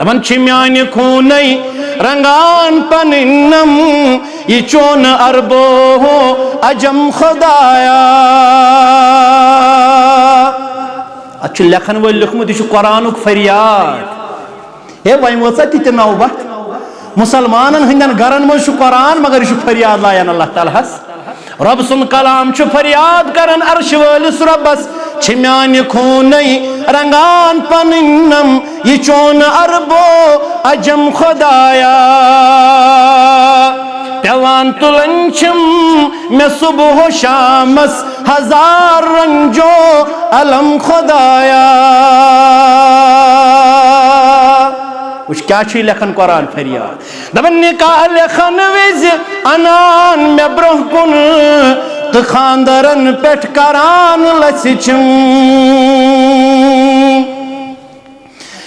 دپان چھ میانہ خونے رنگان پننم یہ چون عربو عجم خدایا اتھ لکھن ول لیکھمت یہ قرآنک فریاد ہے وی وچا تہ نوبت مسلمانن ہندین گرن مز قرآن مگر یہ فریاد لایان اللہ تعالیٰ ہس رب سن کلام چھ فریاد کرن عرش وٲلس ربس چھ میانہ خونے رنگان پننم یہ چون عربو عجم خدایا پیوان تلن چھم میں صبح و شامس ہزار رنجو علم خدایا وچ کیا چھ لکھن قرآن فریاد دپن نکاح لکھن وز انان میں برہ کن تو خاندرن پٹھ کران لچ چھم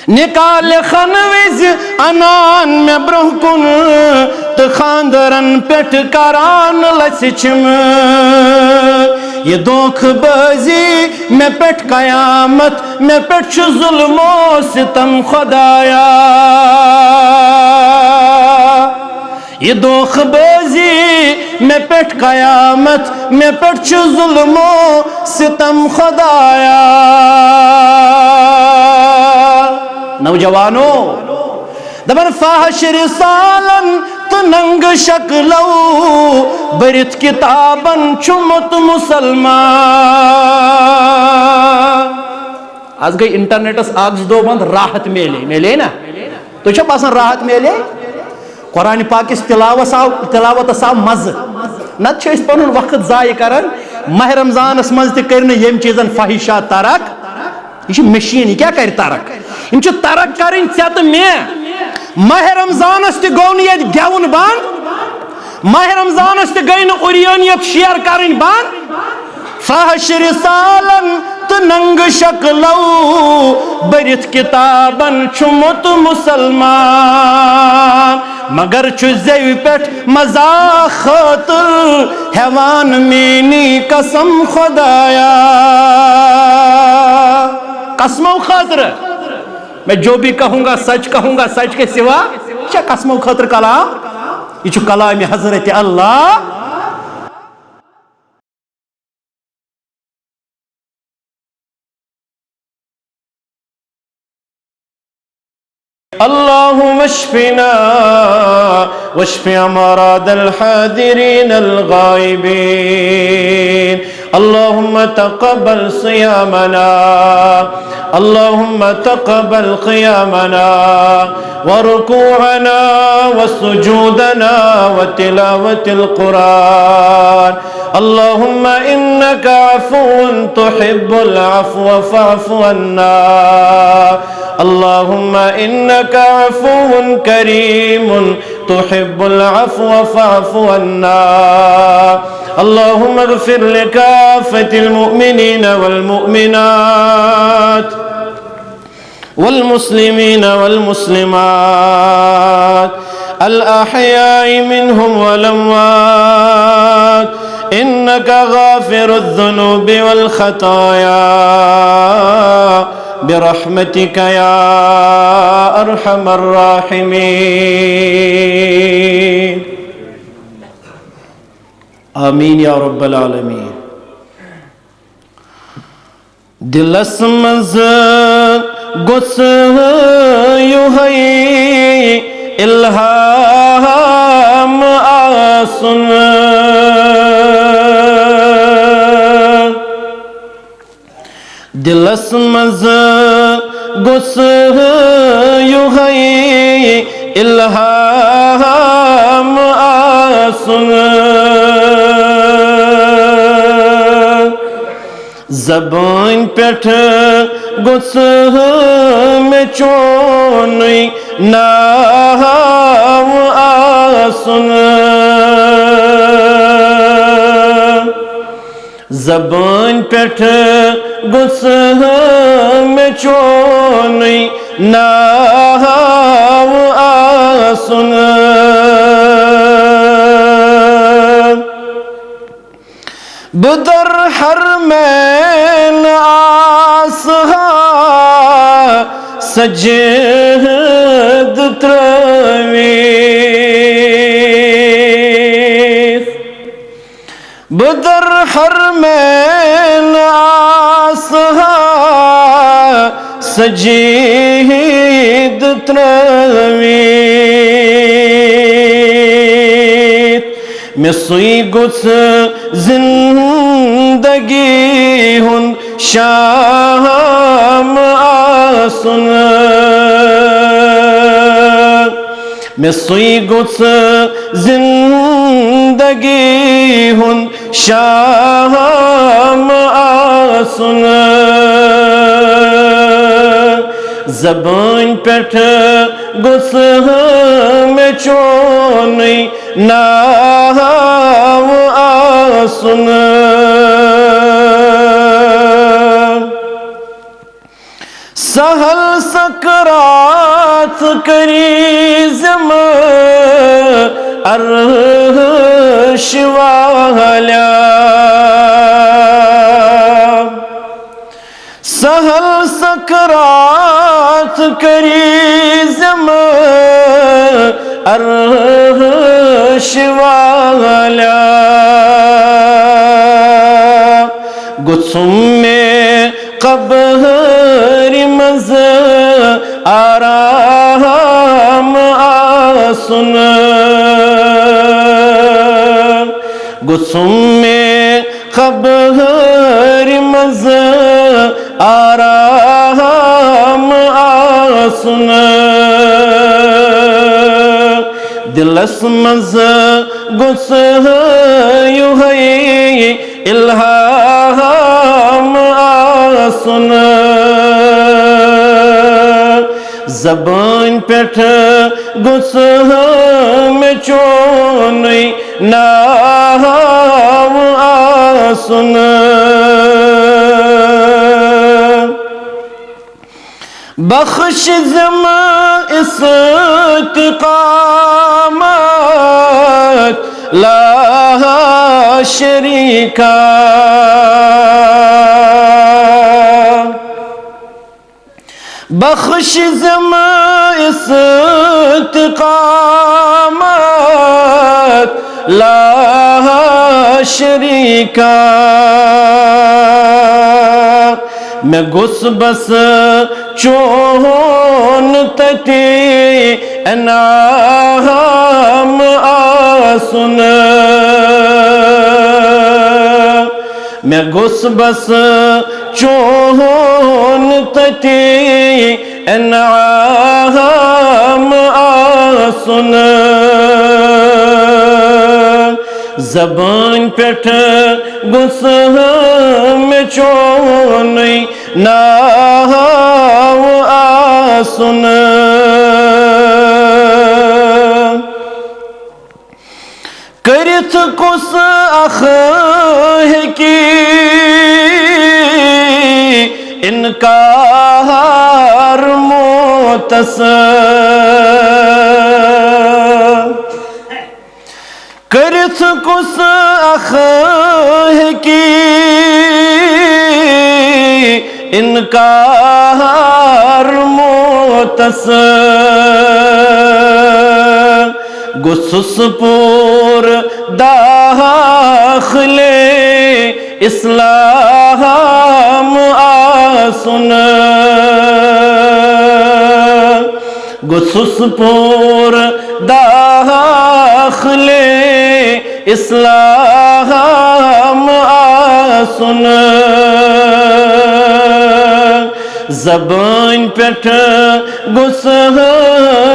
نکاح لکھن وز انان میں برہ کن تو خاندرن پٹھ کران لچ چھم یہ دھوکھ بازی میں پٹھ قیامت میں پٹھ چھ ظلم و ستم خدایا یہ دھوکھ بازی میں پٹھ قیامت میں پٹھ چھ ظلم و ستم خدایا نوجوانو دپن فحش رسالن تو ننگ شکلو برت کتابن چمت مسلمان آج گئی انٹرنیٹس آگز دو بند راحت میلے نا تو چھو باسن راحت میلے قرآن پاکس تلاوت آو مز نت چھو اس پنن وقت ضائع کرن ماہ رمضان اس مز تکرن یم چیزن فحشات ترک یہ مشین یہ کیا کر ترک یم چھ ترک کرن ژت میں ماہ رمضان اس تی گو نیت گیون بان ماہ رمضان اس تی گئی نو اوریانیت شیئر کرن بان فحش رسالن تو ننگ شکلو برت کتابن چمت مسلمان مگر چھ زیو پٹھ مزاق خاطر حیوان مینی قسم خدایا قسموں خاطر میں جو بھی کہوں گا سچ کے سوا کیا قسموں خاطر کلام یہ چھو کلام حضرت اللہ اللهم اشفنا واشف امراض الحاضرين الغائبين اللهم تقبل صيامنا اللهم تقبل قيامنا وركوعنا وسجودنا وتلاوة القرآن اللهم إنك عفو تحب العفو فاعف عنا اللهم إنك عفو كريم تحب العفو فاعف عنا اللهم اغفر لكافة المؤمنين والمؤمنات والمسلمين والمسلمات الأحياء منهم والأموات إنك غافر الذنوب والخطايا برحمتك يا أرحم الراحمين آمین یا رب العالمین دلس مز گس یوہی الہام آسن دلس مز گس یوہی الہام آسن زبان پیٹھ گس میں چونی نام آسن زبان پیٹھ گس میں چونی نام آسن بدر حرمین آسہا سجد ترویت بدر حرمین آسہا سجد ترویت میں سوئی گس زندگی ہن شام آسن میں سوئی گس زندگی ہن شام آسن زبان پیٹھ گس میں چونی ناو آسن سہل سکرات کری زم عرش والا سہل سکرات کری زم عرش والا گسم میں قبر مز آرام آسن گسم میں قبر مز آرام آسن دلس مز گس یوہی الہام آسن زبان پیٹھ گس میں چونی ناو آسن بخش زم استقامت لا شریکا بخش زم استقامت لا شریکا میں گس بس چون تتی انعام آسن میں گس بس چون تتی انعام آسن زبان پیٹھ گس میں چونی ناو آسن کرت کس اخ کی انکار موتصر کرت کس اخ کی انکار موتصر گسس پور داخل اسلام آسن گسس پور داخل اسلام آسن زبان پیٹھ گس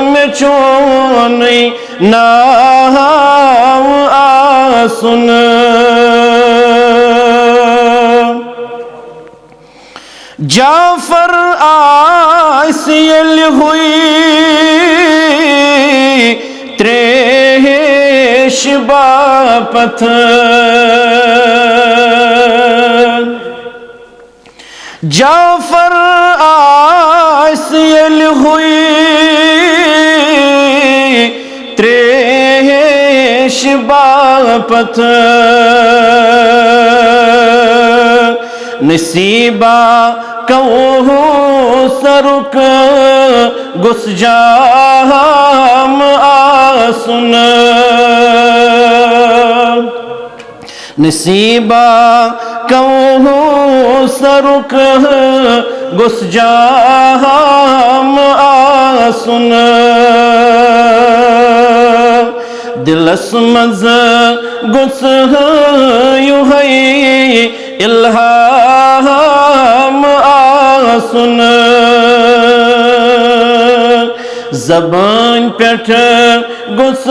میں چونی ناو آسن جعفر آسیل ہوئی تریش باپت جعفر آسیل ہوئی تریش باپت نصیبہ کوثرک گس جام آسن نصیبہ کوثرک گس جام آسن دلس مز گس یوہی الہام آسن زبان پیٹھ گس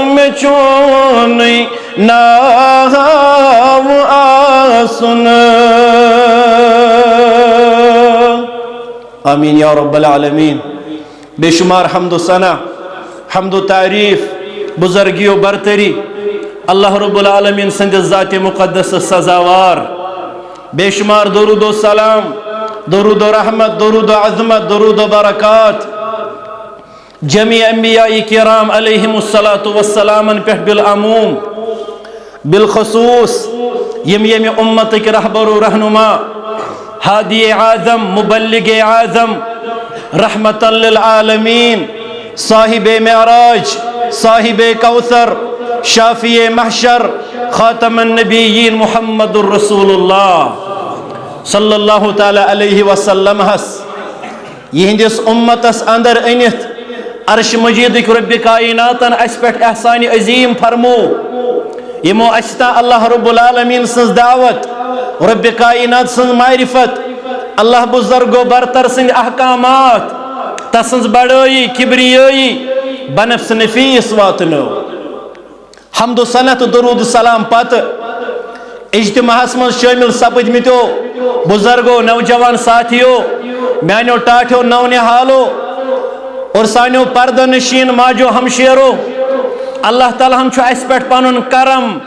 میں چونی ناو آسن آمین یا رب العالمین بے شمار حمد و ثنا حمد و تعریف بزرگی و برتری اللہ رب العالمین سند ذات مقدس سزاوار بے شمار درود و سلام درود و رحمت درود و عظمت درود و برکات جميع انبیاء کرام علیہم السلام پہ بالعموم بالخصوص یم امتک رہبر و رہنما ہادی اعظم مبلغ اعظم رحمت للعالمین صاحب معراج صاحب کوثر شافی محشر خاتم النبیین محمد الرسول اللہ صلی اللہ تعالی علیہ وسلم ہس یہندس امتس اندر انت عرش مجید رب کائناتن اس پہ احسان عظیم فرمو یمو استا اللہ رب العالمین سنز دعوت رب کائنات سنز معرفت اللہ بزرگ و برتر سنز احکامات تسنز بڑائی کبریائی بنفس نفیس واتنو حمد و صنعت درود سلام پت اجتماع من شامل سپد متو بزرگو نوجوان ساتھیو میانو ٹاٹھو نو نحالو اور سانیو پردہ نشین ماجو ہمشیرو اللہ تعالیٰ ہم چھو اس پیٹ پانون کرم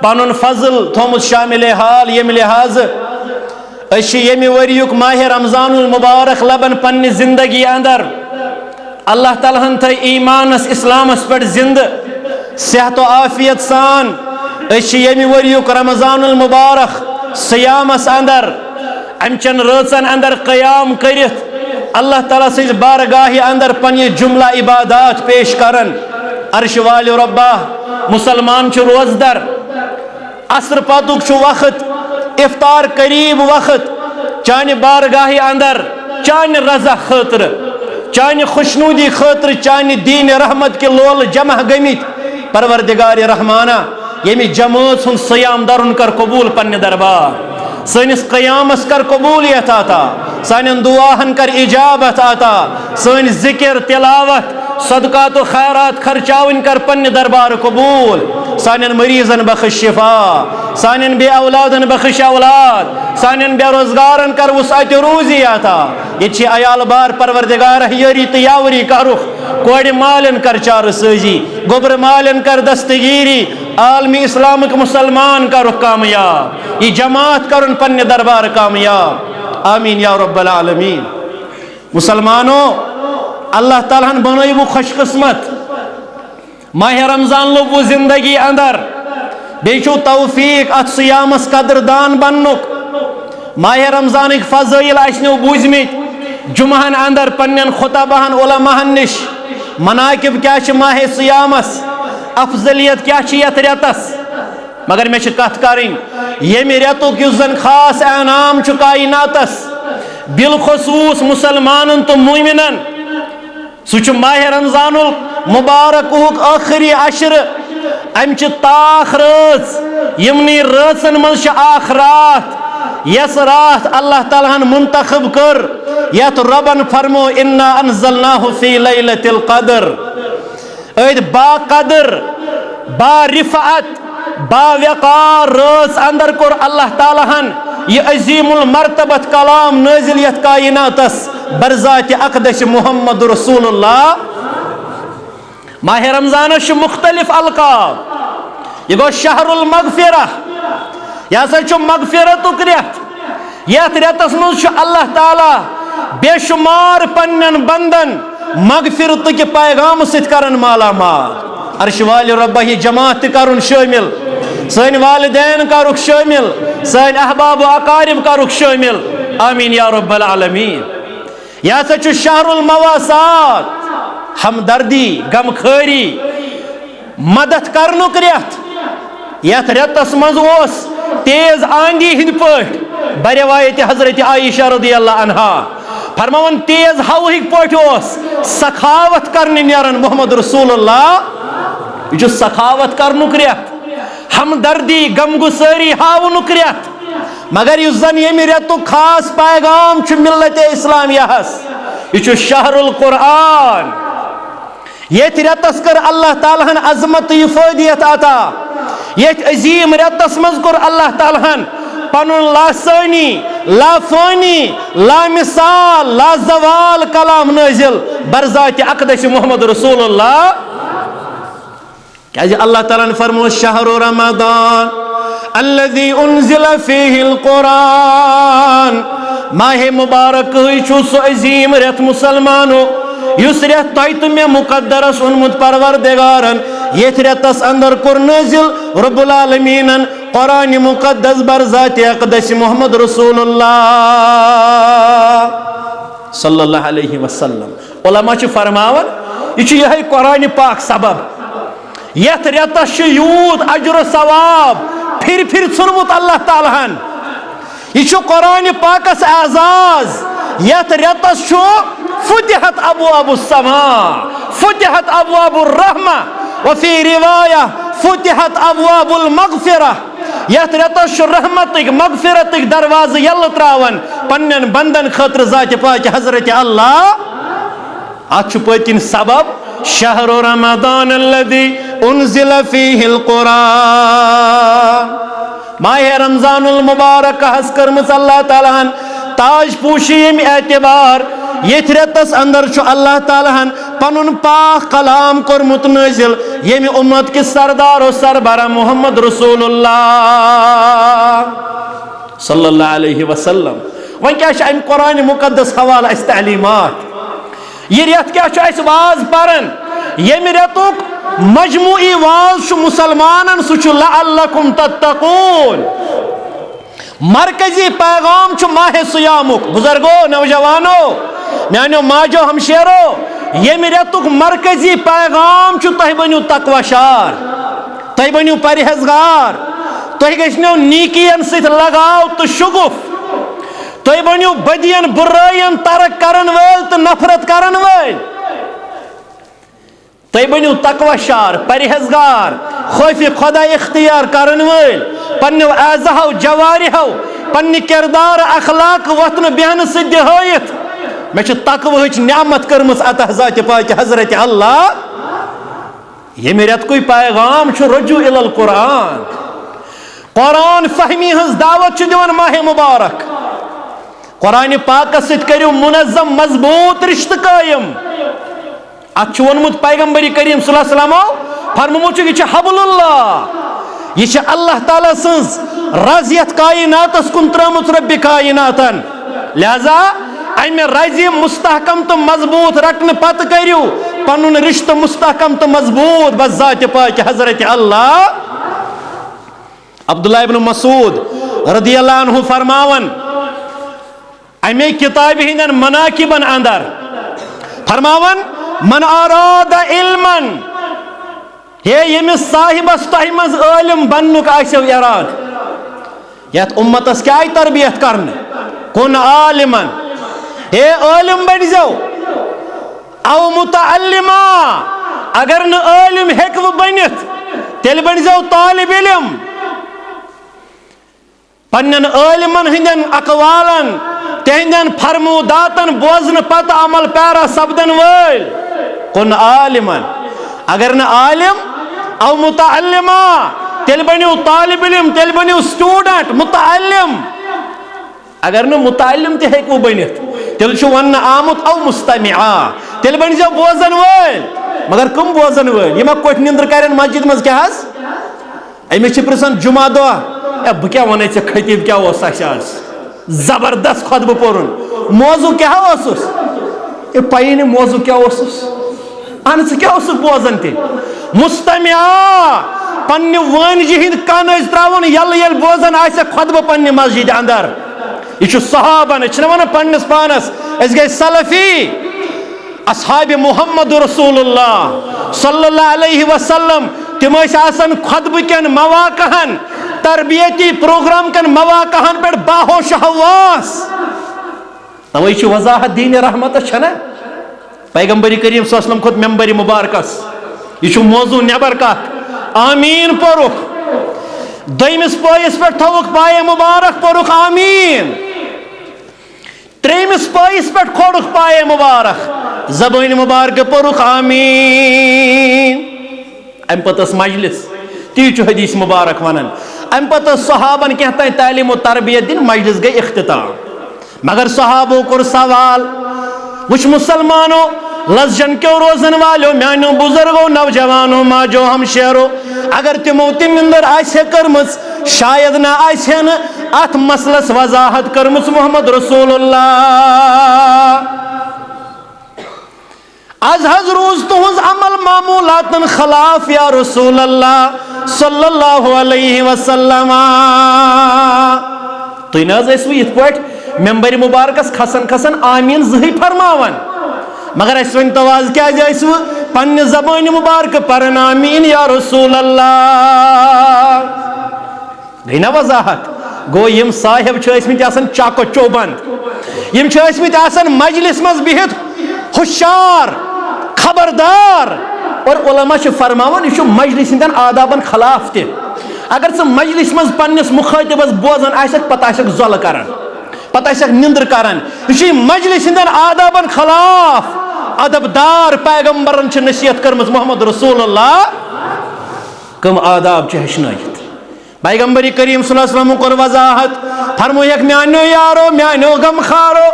پانون فضل تھومت شامل حال یم لحاظ اشی یمی وریوک ماہ رمضان المبارک لبن پنی زندگی اندر اللہ تعالیٰ ہم تھے ایمان اس اسلام اس پیٹ زند صحت و عافیت سان اشی یمی وریوک رمضان المبارک سیام اس اندر امچن رچن اندر قیام کرت اللہ تعالیٰ سے بارگاہی اندر پنی جملہ عبادات پیش کرن عرش والی ربہ مسلمان چھو روز در عصر پاتوک چھو وقت افطار قریب وقت چانی بارگاہی اندر چانی رضا خاطر چانی خوشنودی خاطر چانی دین رحمت کے لول جمع گمیت پروردگار رحمانہ یمی جماعت سن سیام درن کر قبول پنی دربار سنس قیامس کر قبولیت آتا سانن دعاہن کر اجابت آتا سن ذکر تلاوت صدقات و خیرات خرچاون کر پنی دربار قبول سانن مریضن بخش شفا سانن بے اولادن بخش اولاد سانن بے روزگارن کر وسعت روزی آتا یہ چھ ایال بار پروردگار یری تیاوری کرخ کوڑی مالن کر چار سوزی گبر مالن کر دستگیری عالمی اسلامک مسلمان کرخ کامیاب یہ جماعت کرن پنی دربار کامیاب آمین یا رب العالمین مسلمانوں اللہ تعالیٰ نے بنائی وہ خوش قسمت ماہ رمضان لو وہ زندگی اندر بیچو توفیق ات سیامس قدردان بننک ماہ رمضان ایک فضائل اشنو بوزمت جمعہن اندر پنین خطبہن علماءن نش مناقب کیا چھ ماہ سیامس افضلیت کیا چھ یت ریتس مگر میں چھ کت کریں یمی ریتو کیو زن خاص انعام چھ کائناتس بالخصوص مسلمانن تو مومنن سوچ ماہ رمضان المبارک آخری عشر امچ تاخ رات یمنی راتن من آخ رات یس رات اللہ تعالیٰ منتخب کر یت ربن فرمو انا انزلناہ فی لیلۃ القدر اید با قدر با رفعت با وقار رات اندر کر اللہ تعالیٰ یہ عظیم المرتبت کلام نازلیت کائناتس برذات اقدس محمد رسول اللہ ماہ رمضان مختلف القاب یہ گو شہر المغفرہ یہ سا مغفرت ریت یت ریتس مز اللہ تعالیٰ بے شمار پنن بندن مغفرت کے پیغام ست کرن مالا مال عرش والی ربہ یہ جماعت کرن شامل سن والدین کا رخ شامل سن احباب و اقارب کا رخ شامل آمین یا رب العالمین. یہ ہسا چھُ شہر المواسات، ہمدردی، غمخٲری، مدد کرنُک رٮ۪تھ. یتھ رٮ۪تس منٛز اوس تیز آندھی ہٕنٛدۍ پٲٹھۍ بروایت حضرت عائشہ رضی اللہ عنہا فرماون تیز ہوہٕکۍ پٲٹھۍ اوس سخاوت کرنہِ نیران محمد رسول اللہ. یہ چھُ سخاوت کرنُک رٮ۪تھ، ہمدردی غمگسٲری ہاونُک رٮ۪تھ. مگر یُس زن ییٚمہِ رٮ۪تُک خاص پیغام چھُ ملت اسلامیہس، یہ چھُ شہر القرآن. یتھ رٮ۪تس کٔر اللہ تعالیٰ ہن عظمت یہ فٲدیت عطا. یتھ عظیم رٮ۪تس منٛز کوٚر اللہ تعالیٰ ہن پنُن لاسانی، لافانی، لامثال، لازوال کلام نازل برذات اقدس محمد رسول اللہ. کیازِ اللہ تعالیٰ فرمو شہر رمضان الذي انزل فيه القرآن. ماہ مبارک چھُ سُہ عظیم رٮ۪تھ مسلمانو یُس رٮ۪تھ تۄہہِ تہٕ مےٚ مقدرس اوٚنمُت پروردگارن. یتھ رٮ۪تس اندر کوٚر نٲزل رب العالمیٖنن قرآن مقدس برذات اقدس محمد رسول اللہ صلی اللہ علیہ وسلم. علماء چھِ فرماون یہ چھُ یِہوٚے قرآن پاک سبب یتھ رٮ۪تس چھُ یوٗت اجر و ثواب پھر پھر ژھُنمُت اللہ تعالیٰ ہن. یہ چھُ قرآن پاکس اعزاز یتھ رٮ۪تس چھُ فتحت ابواب السماء، فتحت ابواب الرحمہ، وفی روایہ فتحت ابواب المغفرہ. یتھ رٮ۪تس چھُ رحمتٕکۍ مغفرتٕکۍ دروازٕ یلہٕ تراون پننٮ۪ن بندن خٲطرٕ ذاتِ پاک حضرت اللہ. اتھ چھُ پٔتۍ کِنۍ سبب شہر رمضان الذي انزل فيه القرآن. ماہ رمضان المبارک حس کرمز اللہ تعالیٰ ہن تاج پوشی ییٚمہِ اعتبار یتھ رٮ۪تس اندر چھُ اللہ تعالیٰ ہن پنُن پاک کلام کوٚرمُت نٲزل ییٚمہِ اُمت کِس سردار و سربراہ محمد رسول اللہ صلی اللہ علیہ وسلم. وۄنۍ کیٛاہ چھُ امہِ قرآن مقدس حوالہٕ اسہِ تعلیٖمات. یہ رٮ۪تھ کیٛاہ چھُ اسہِ واز پران؟ ییٚمہِ رٮ۪تُک مجموعی واز چھُ مسلمانن سُہ چھُ لعلکم تتقون. مرکزی پیغام چھُ ماہ سیامُک. بزرگو، نوجوانو، میانیو ماجو ہمشیرو، ییٚمہِ رٮ۪تُک مرکزی پیغام چھُ تُہۍ بٔنِو تقوی شار، تُہۍ بٔنِو پرہیزگار، تُہۍ گٔژھنو نیٖکین سۭتۍ لگاو تہٕ شگُف، تُہۍ بٔنِو بدین برٲیین ترک کرن وٲلۍ تہٕ نفرت کرن وٲلۍ، تُہۍ بٔنِو تقوی شار، پرہیزگار، خوفِ خدا اختیار کرن وٲلۍ، پننیو اعضاہو جوارحو پننہِ کردار اخلاق وتھنہٕ بیہنہٕ سۭتۍ دِہٲیِتھ مےٚ چھِ تقوہٕچ نعمت کٔرمٕژ عطا ذاتِ پاک حضرت اللہ. ییٚمہِ رٮ۪تکُے پیغام چھُ رجوع الی القرآن. قرآن فہمی ہٕنٛز دعوت چھُ دِوان ماہ مبارک. قرآن پاکس سۭتۍ کٔرِو منظم مضبوٗط رشتہٕ قٲیِم. اتھ چھُ ووٚنمُت پیغمبر کریم صلی اللہ علیہ وسلمو فرمومُت چھُ یہِ چھُ حبل اللہ، یہ چھِ اللہ تعالیٰ سٕنٛز رز یتھ کائناتس کُن ترٲمٕژ ربِ کائناتن. لہذا امہِ رزِ مستحکم تہٕ مضبوٗط رٹنہٕ پتہٕ کٔرِو پنُن رشتہٕ مستحکم تہٕ مضبوٗط بس ذاتِ پاک حضرت اللہ. عبداللہ ابن مسعود رضی اللہ عنہ فرماون امے کتابہِ ہٕنٛدٮ۪ن مناقبن اندر فرماون من اراد علما، ہے ییٚمِس صاحبس تۄہہِ منٛز عٲلِم بننُک آسیو اراد. یتھ امتس کیٛاہ آیہِ تربیت کرنہٕ؟ کُن عالمن، ہے عٲلِم بنزیو. او متعلما، اگر نہٕ عٲلِم ہیٚکوٕ بٔنِتھ تیٚلہِ بنزیو طالب علم. پننٮ۪ن عٲلمن ہٕنٛدٮ۪ن اقوالن تہنٛدٮ۪ن فرموداتن بوزنہٕ پتہٕ عمل پیرا سپدن وٲلۍ. کُن عالمن، اگر نہٕ عالم او متعلما تیٚلہِ بٔنِو طالب علم، تیٚلہِ بٔنِو سٹوٗڈنٹ متعلم. اگر نہٕ متعلم تہِ ہیٚکوٕ بٔنِتھ تیٚلہِ چھُ وننہٕ آمُت او مستمعا، تیٚلہِ بٔنزیو بوزن وٲلۍ. مگر کٕم بوزن وٲلۍ؟ یِما کوٚٹھۍ نِندٕر کرن مسجد منٛز کیٛاہ حظ؟ أمِس چھِ پرژھان جمعہ دۄہ اے بہٕ کیٛاہ ونے ژےٚ خطیٖب کیٛاہ اوس اَسہِ آز؟ زبردست خطبہٕ پوٚرُن. موضوٗع کیٛاہ اوسُس؟ اے پَیی نہٕ موضوٗع کیٛاہ اوسُس. اہن ژٕ کیٛاہ اوسُکھ بوزان تیٚلہِ؟ مستمعا، پننہِ وٲنجہِ ہٕنٛدۍ کن ٲسۍ تراوان یلہٕ ییٚلہِ بوزان آسٮ۪کھ خطبہٕ پننہِ مسجد اندر. یہ صحابن یہ پنس پانس اس گئی سلفی اصحاب محمد رسول اللہ صلی اللہ علیہ وسلم تم آسان خطبہ کن مواقعن تربیتی پروگرام کن مواقعن پہ باہوش حواس توے وضاحت دین رحمت چھنا پیغمبر کریم صلی اللہ علیہ وسلم کھت ممبر مبارکس یہ موضوع نبر کت آمین پورک دویمس پائس پہ تھوک پائے مبارک پورک آمین تریمس پائس پہ کھوڑک پائے مبارک زبان مبارک پورک آمین ام پتس مجلس تی حدیث مبارک ونن ام پتس صحابن کہتا ہے تعلیم و تربیت دن مجلس گئی اختتام مگر صحابوں کو سوال وچ مسلمانوں لزجن کیوں روزن والو میانو بزرگو نوجوانو ما جو ہم شہرو اگر تمو تم اندر آئیسے کرمس شاید نہ آئیسے نا ات مسلس وضاحت کرمس محمد رسول اللہ از حض روز تہنز عمل معمولاتن خلاف یا رسول اللہ صلی اللہ علیہ وسلم تو ناز اسو یت پٹ ممبر مبارکس کھسن کھسن آمین زہی فرماون مگر اس ون تواز کیا جائسو پن زبان مبارک پرن آمین یا رسول اللہ گئی نا وضاحت گو یم صاحب اسمت آسان چاکو چوبند یم اسمت آسان مجلس مز بہت ہوشیار خبردار اور علماء فرماون یہ مجلس ہندن آدابن خلاف تہ اگر ثہ مجلس مز پنس مخاطبس بوزان آسک پتہ آسک زل کران پتہ آسک نندر کران یہ مجلس ہندن آدابن خلاف ادبدار پیغمبرن چھ نصیحت کرمز محمد رسول اللہ کم آداب چھ ہشنائیت پیغمبر کریم صلی اللہ علیہ وسلم کر وضاحت فرمو یک میانو یارو میانو غم خارو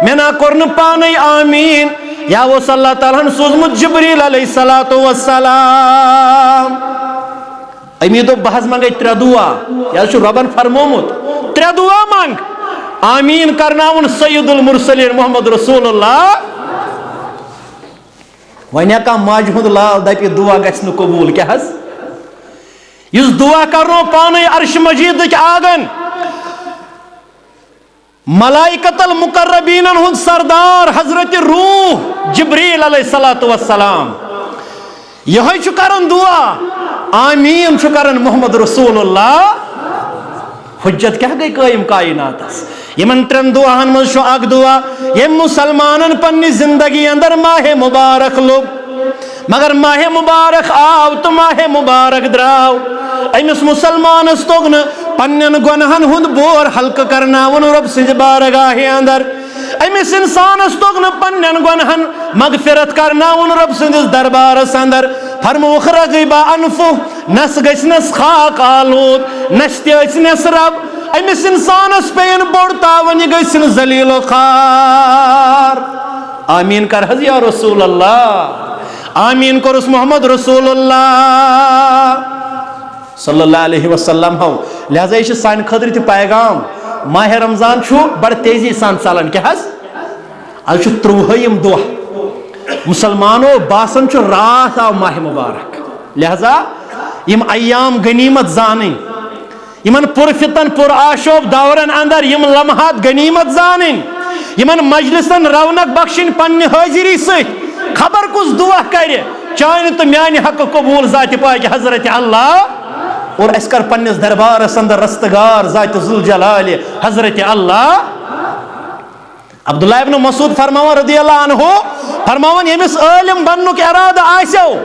مینا کرن پانی آمین یا وہ صلی اللہ تعالیٰ نے سوزمت جبریل علیہ السلام امید و بحث مانگے ترے دعا یا شو ربن فرمومت ترے دعا مانگ آمین کرناون سید المرسلین محمد رسول اللہ ونیا کا ماجہد لال دپی دعا گژھِ نہٕ قبول کیا حظ یس دعا کرنو پانے عرش مجید کے آگن ملائکت المقربین ہند سردار حضرت روح جبریل علیہ السلام یہ کرن دعا آمین کرن محمد رسول اللہ حجت کیا گئی قائم کائنات یمن ترن دعاہن مز اک دعا یم مسلمانن پنی زندگی اندر ماہ مبارک لوگ مگر ماہ مبارک آو تو ماہ مبارک دراو امس مسلمانس توگن پنن گنہن ہند بور حلق کرناون رب سنج بارگاہ اندر امس انسانس توگن پنن گنہن مغفرت کرناون رب سنجس دربارس اندر فرموخ رغیبا انفو نس گسنس خاک آلود نشتی اسنس رب امس انسانس پین بڑتا ونی گسن ذلیل و خار آمین کر حض یا رسول اللہ آمین کرس محمد رسول اللہ صلی اللہ علیہ وسلم ہو لہذا یہ سان خدر تی پیغام ماہ رمضان چھو بڑ تیزی سان چلان کیا حض آج چھو تروہیم دعا مسلمانوں باسن چھو رات آو ماہ مبارک لہذا یم ایام غنیمت زانیں یمن پر فتن پر آشوب دورن اندر یم لمحات غنیمت زانیں یمن مجلسن رونق بخشن پنی حاضری ست خبر کس دعا کرے چاہنے تو میانی حق قبول ذات پاک حضرت اللہ اور اس کر پنیس دربار اندر رستگار ذات ذوالجلال حضرت اللہ عبداللہ ابن مسعود فرماون رضی اللہ عنہ فرماون یمس عالم بننک ارادہ آسیو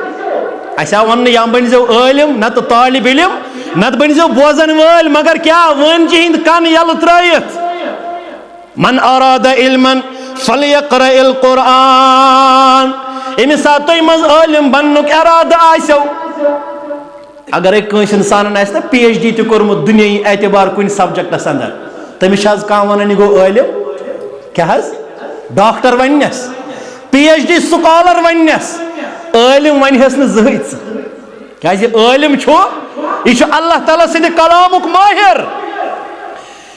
اسا ون یا بنزو عالم نت طالب علم نت بنزو بوزن وال مگر کیا ون جہند کن یل ترائیت من اراد علما فلیقرأ القرآن امی ساتھ تو مز عالم بننک ارادہ آسیو اگر ایک کنس انسان آسنا پی ایچ ڈی تو کرمت دنیای اعتبار کن سبجیکٹس اندر تمس حظ کان ونن گو عالم کیا حظ ڈاکٹر ونس پی ایچ ڈی سکالر ونس عالم ونہس نا زہت کیا عالم چھو یہ اللہ تعالیٰ سند کلامک ماہر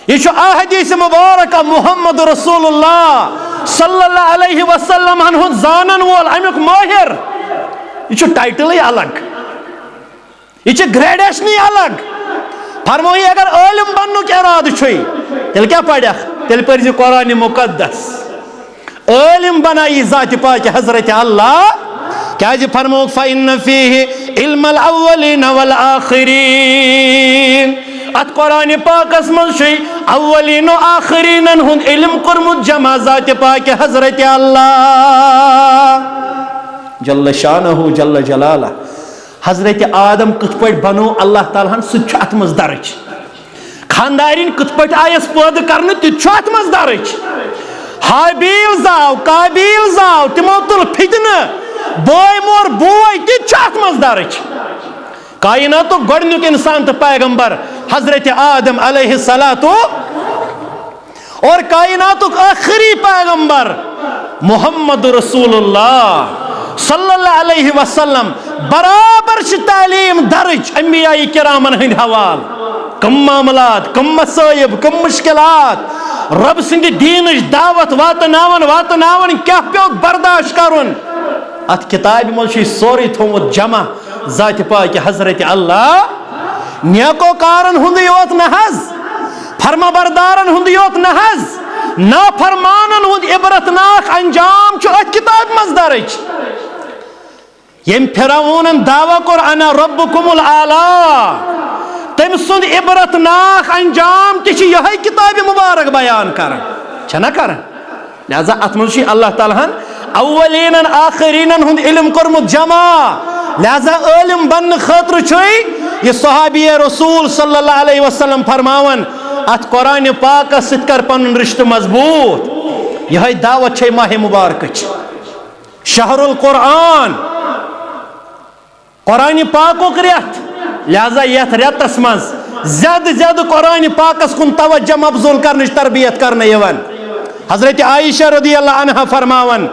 یہ احادیث مبارکہ محمد رسول اللہ صلی اللہ علیہ وسلم ہن زانن وول امیک ماہر یہ ٹائٹل الگ یہ گریڈیشن الگ فرموئی اگر عالم بننک ارادہ چھوئی تیل کیا پڑھ تیل پرزِ قرآن مقدس عالم بنائی ذات پاک حضرت اللہ کیا جی فرموک فَإِنَّ فِيهِ عِلْمَ الْأَوَّلِينَ وَالْآخِرِينَ ات قرآن پاک اسمن شئی اولین و آخرین ہند علم کرمت جمع ذات پاک حضرت اللہ جل شانہ جل جلالہ حضرت آدم کت پٹ بنو اللہ تعالیٰ ہن سچ اتمز درج خاندارین کت پٹ آیس پود کرنے تچ اتمز درج حابیل زاو قابیل زاو تمو تل فتنہ بوئی مور بوئی تچ اتمز درج کائنات گوڑنیک انسان تو پیغمبر حضرت آدم علیہ الصلوۃ اور کائنات آخری پیغمبر محمد رسول اللہ صلی اللہ علیہ وسلم برابر تعلیم درج انبیاء کرامن ہند حوال کم معاملات کم مصائب کم مشکلات رب سند دینش دعوت واتناون کیا پیو برداشت کرن ات کتاب من سوری تھومت جمع ذات پاک حضرت اللہ نیکو کارن ہند یوت نحز فرما بردارن ہند یوت نحز نافرمانن ہند عبرتناک انجام چھ ات کتاب مز درج یم فرعونن دعوی کور انا ربکم الاعلی تم سند عبرتناک انجام تچ یہ کتاب مبارک بیان کرن چھنا کرن لہذا ات من اللہ تعالیٰ ہن اولین آخرین ہند علم کرمت جمع لہذا علم بن خاطر چھوئی یہ صحابی رسول صلی اللہ علیہ وسلم فرماون ات قرآن پاک ست کر پن رشتہ مضبوط یہ دعوت چھے ماہ مبارک شہر القرآن قرآن پاک ریت لہذا یت ریتس مز زیادہ قرآن پاکس کن توجہ مبذول کرنچ تربیت کرنے یون حضرت عائشہ رضی اللہ عنہ فرماون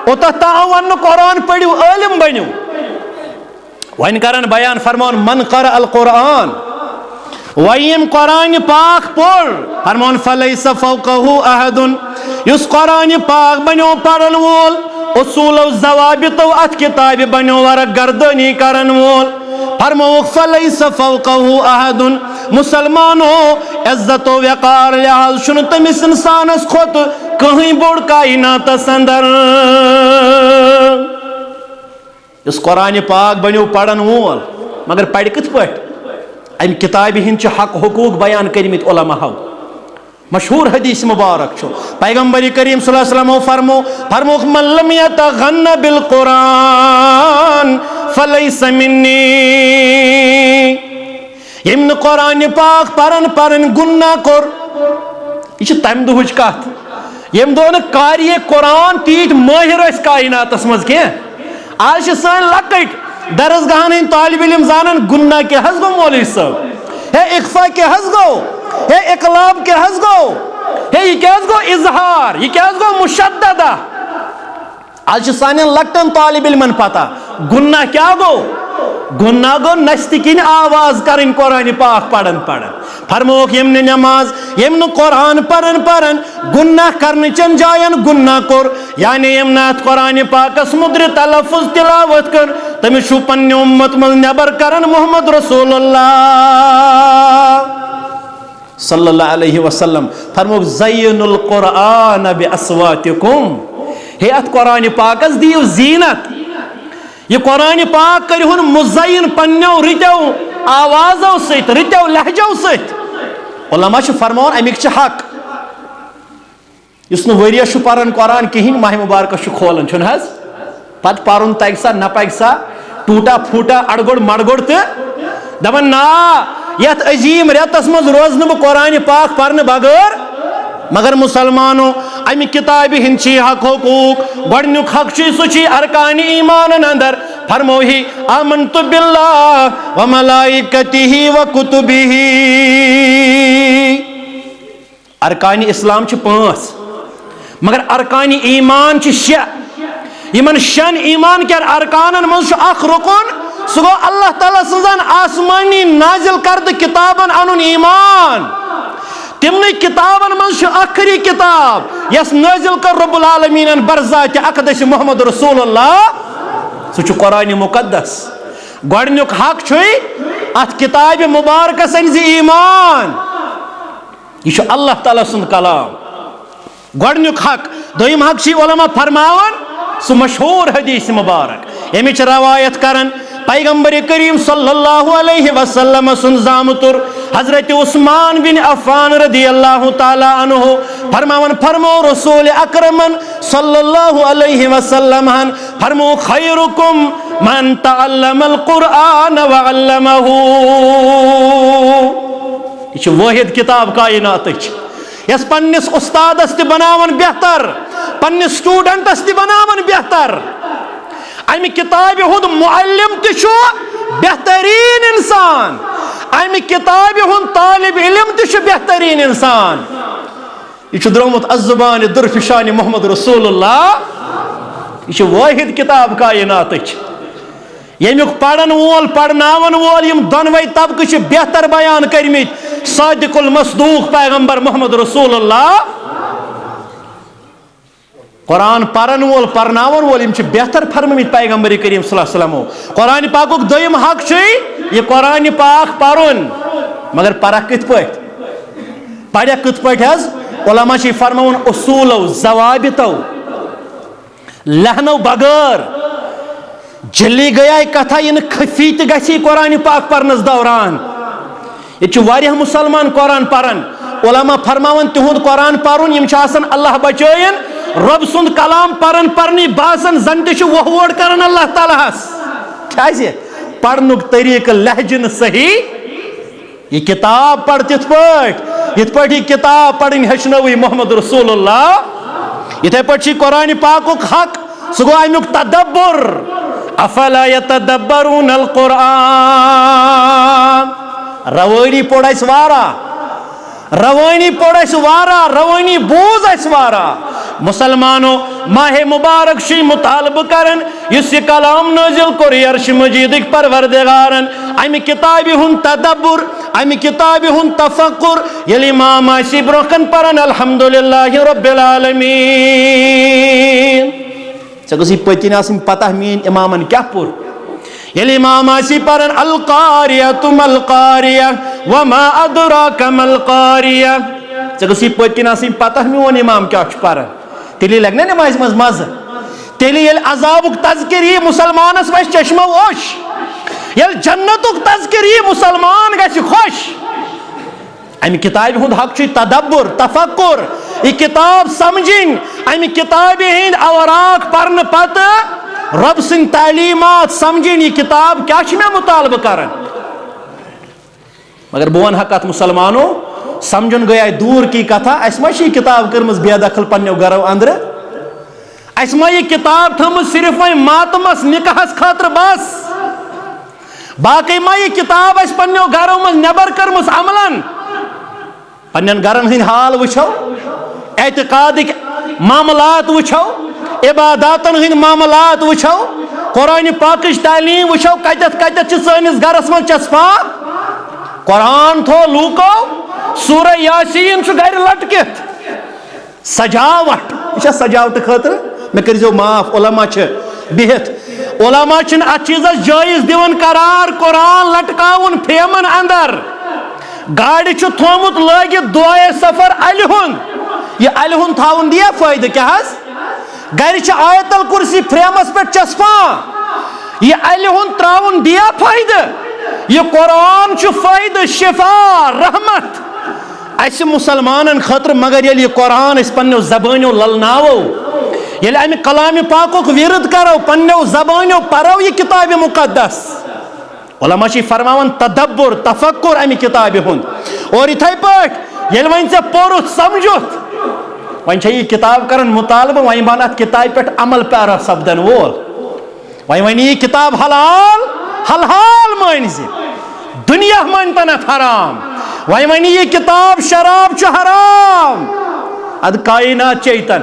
اتتاون قرآن پڑھو عالم بنو وین کرن بیان فرماون من قرأ القرآن ویم قرآن پاک پڑھ فرماون فلیس فوقہ احد یس قرآن پاک بنو پڑھن وول اصول و ضوابط و ات کتاب بنو ورق گردنی کرن وول فرموک فلیس فوقہ احد مسلمانو عزت و وقار لحاظ شنو تمس انسانس خود کہیں بوڑ کائنات اندر اس قرآن پاک بنو پڑھن وول مگر پڑھ کت پٹ ام کتاب ہند حق حقوق بیان کرمت علماء مشہور حدیث مبارک چھو پیغمبر کریم صلی اللہ علیہ وسلم فرموک من لم یتغن بالقرآن فلیس منی یمن قرآن پاک پرن گناہ کر یہ تم دہچ کت یم دو کاری قرآن تیت ماہر اس کائنات مز کی آج سان لکٹ درسگاہن ہند طالب علم زانن گناہ کے حس گو مولوی صاحب ہے اخفا کے حس گو ہے اقلاب کے حس گو ہے یہ کیا گو اظہار یہ کیا گو مشددہ آج سان لکٹن طالب علمن پتہ گناہ کیا گو گناہ گو نستکین آواز کرن قرآن پاک پڑھن فرموک یمن نماز یمن قرآن پڑھن گناہ کرن چن جائن گناہ کر یعنی یمنات قرآن پاک اسمدر تلفظ تلاوت کر تمہیں شو پنی امت مل نبر کرن محمد رسول اللہ صلی اللہ علیہ وسلم فرموک زین القرآن بأصواتکم ہے ات قرآن پاک اس دیو زینت یہ قرآن پاک کرہن مزین پنیو رتیو آوازو سیت رتیو لہجو سیت علماء چھ فرمون امیک چھ حق یسنو وریہ شو پارن قرآن کہیں ماہ مبارک شو کھولن چھن حض پت پارن تیکسا نپیکسا ٹوٹا پھوٹا اڑگوڑ مڑگوڑ تے دبن نا یت عظیم ریتس مز روزن با قرآن پاک پارن بغیر مگر مسلمانوں امی کتاب ہنچی حق حقوق گوڑنیک حق چی سچی ارکان ایمان اندر فرموہی آمنت باللہ و ملائکتہ و کتبہ ارکان اسلام چھ 5 مگر ارکان ایمان چھ 6 یمن شن ایمان کر ارکانن من چھ اخ رکن سگو اللہ تعالیٰ سنزان آسمانی نازل کرد کتابن انن ایمان تمنی کتابن من آخری کتاب یس نازل کر رب العالمین برذات اقدس محمد رسول اللہ سو قرآن مقدس گوڑنیک حق چھوئی ات کتاب مبارک سنزی ایمان یہ اللہ تعالیٰ سند کلام گۄڈنیُک حق دوٚیِم حق چھ علماء فرماون سُہ مشہوٗر حدیث مبارک ییٚمِچ روایت کرن پیغمبر کریم صلی اللہ علیہ وسلم سن زامتر حضرت عثمان بن عفان رضی اللہ تعالی عنہ فرماون فرمو رسول اکرمن صلی اللہ علیہ وسلم فرمو خیرکم من تعلم القرآن وعلمہ. یہ واحد کتاب کائنات یس پنس استادس تہ بناون بہتر پنس سٹوڈنٹس تہ بناون بہتر. امہ کتاب ہند معلم تہ بہترین انسان امہ کتاب ہند طالب علم تہ بہترین انسان. یہ درامت الزبان درفشان محمد رسول اللہ. یہ واحد کتاب کائنات یمیک پڑھن وول پڑھناون وول یم دونوے طبقہ بہتر بیان کرمت صادق المصدوق پیغمبر محمد رسول اللہ. قرآن پرن وول پرناون وول یم بہتر فرمت پیغمبر کریم صلی اللہ علیہ وسلم. قرآن پاک دویم حق یہ قرآن پاک پرن مگر پرک کت پٹ پڑھ کت پٹ حض علماء فرماون اصولو ضوابطو لہنو بغیر جلی گیا کتھا یہ خفی تہ گژھی قرآن پاک پرنس دوران. یہ واریاہ مسلمان قرآن پرن علماء فرماون تہند قرآن پرن یم آسان اللہ بچائن رب سند کلام پرن پرنی باسن زن تہ ووڑ کرن اللہ تعالیٰ کیازِ پرنک طریقہ لہجن صحیح. یہ کتاب پڑھ تتھ پٲٹھۍ یتھ پٲٹھۍ یہ کتاب پڑھن ہیچنوی محمد رسول اللہ. یتھے پٲٹھۍ قرآن پاکُک حق سہ گوٚو امیُک تدبر. افلا یتدبرون القرآن روانی پوڑ اس وارا روانی پوڑ اس وارا روانی بوز اس وارا. مسلمانوں ماہ مبارک شی مطالبہ کرن اس کلام نازل کوری عرش مجیدک پروردگارن امی کتاب ہن تدبر امی کتاب ہن تفکر یلی امام آسی برکن پرن الحمدللہ رب العالمین. ژےٚ پتین آسن پتہ مین امامن کیا پور یلی امام آسی پرن القاریۃ ملقاریہ وما ادراک ملقاریہ. ژےٚ پتین آسن پتہ میون امام کیا پرن تیلی لگنا نماز مز مز تیلی یل عذابک تذکر یہ مسلمانس وش چشمہ وش یل جنتک تذکر یہ مسلمان گژھِ خوش. امی کتاب ہند حق چھ تدبر تفکر یہ کتاب سمجھن امی کتاب ہند اوراق پرن پتہ رب سن تعلیمات سمجھن یہ کتاب کیا چھ میں مطالبہ کرن. مگر بون حقات مسلمانوں سمجھن گیا دور کی کتھا اس ما یہ کتاب کرمز بے دخل پنو گرو اندر اس ما یہ کتاب تھمز صرف ماتمس نکاحس خاطر بس باقی ما یہ کتاب اس پنو گرو مز نبر کرمز عملن پنن گرن ہند حال وچھو اعتقادک معاملات وچھو عباداتن ہند معاملات وچھو قرآن پاکش تعلیم وچھو کتت کتت چھ سانس گرس من چسپان. قرآن تھو لوکو سورہ یاسین چھ گھر لٹکت سجاوٹ یہ سجاوٹ خاطر میں کرزو معاف علماء چھ بہت علماء چھن ات چیزس جائز دیون قرار قرآن لٹکاون فیمن اندر گاڑی چھ تھومت لگت دعائے سفر علی ہند یہ علی ہند تھاون دیا فائدہ کیا حس گھر چھ آیت الکرسی فریمس پہ چسپان یہ علی ہند تراون دیا فائدہ یہ قرآن چھ فائدہ شفا رحمت اس مسلمانن خاطر. مگر یل یہ قرآن اس پنو زبانیو للناو یل امی کلام پاکوک ورد کرو پنو زبانیو پرو یہ کتاب مقدس علماء چھ فرماون تدبر تفکر امی کتاب ہند. اور اتھائی پاٹ یل ون سے پورت سمجھت ون چھ یہ کتاب کرن مطالبہ ون بنات کتاب پہ عمل پیرا سپدن وول ون یہ کتاب حلال حلال مانز دنیا مانتنت حرام ون یہ کتاب شراب چھ حرام اد کائنات چیتن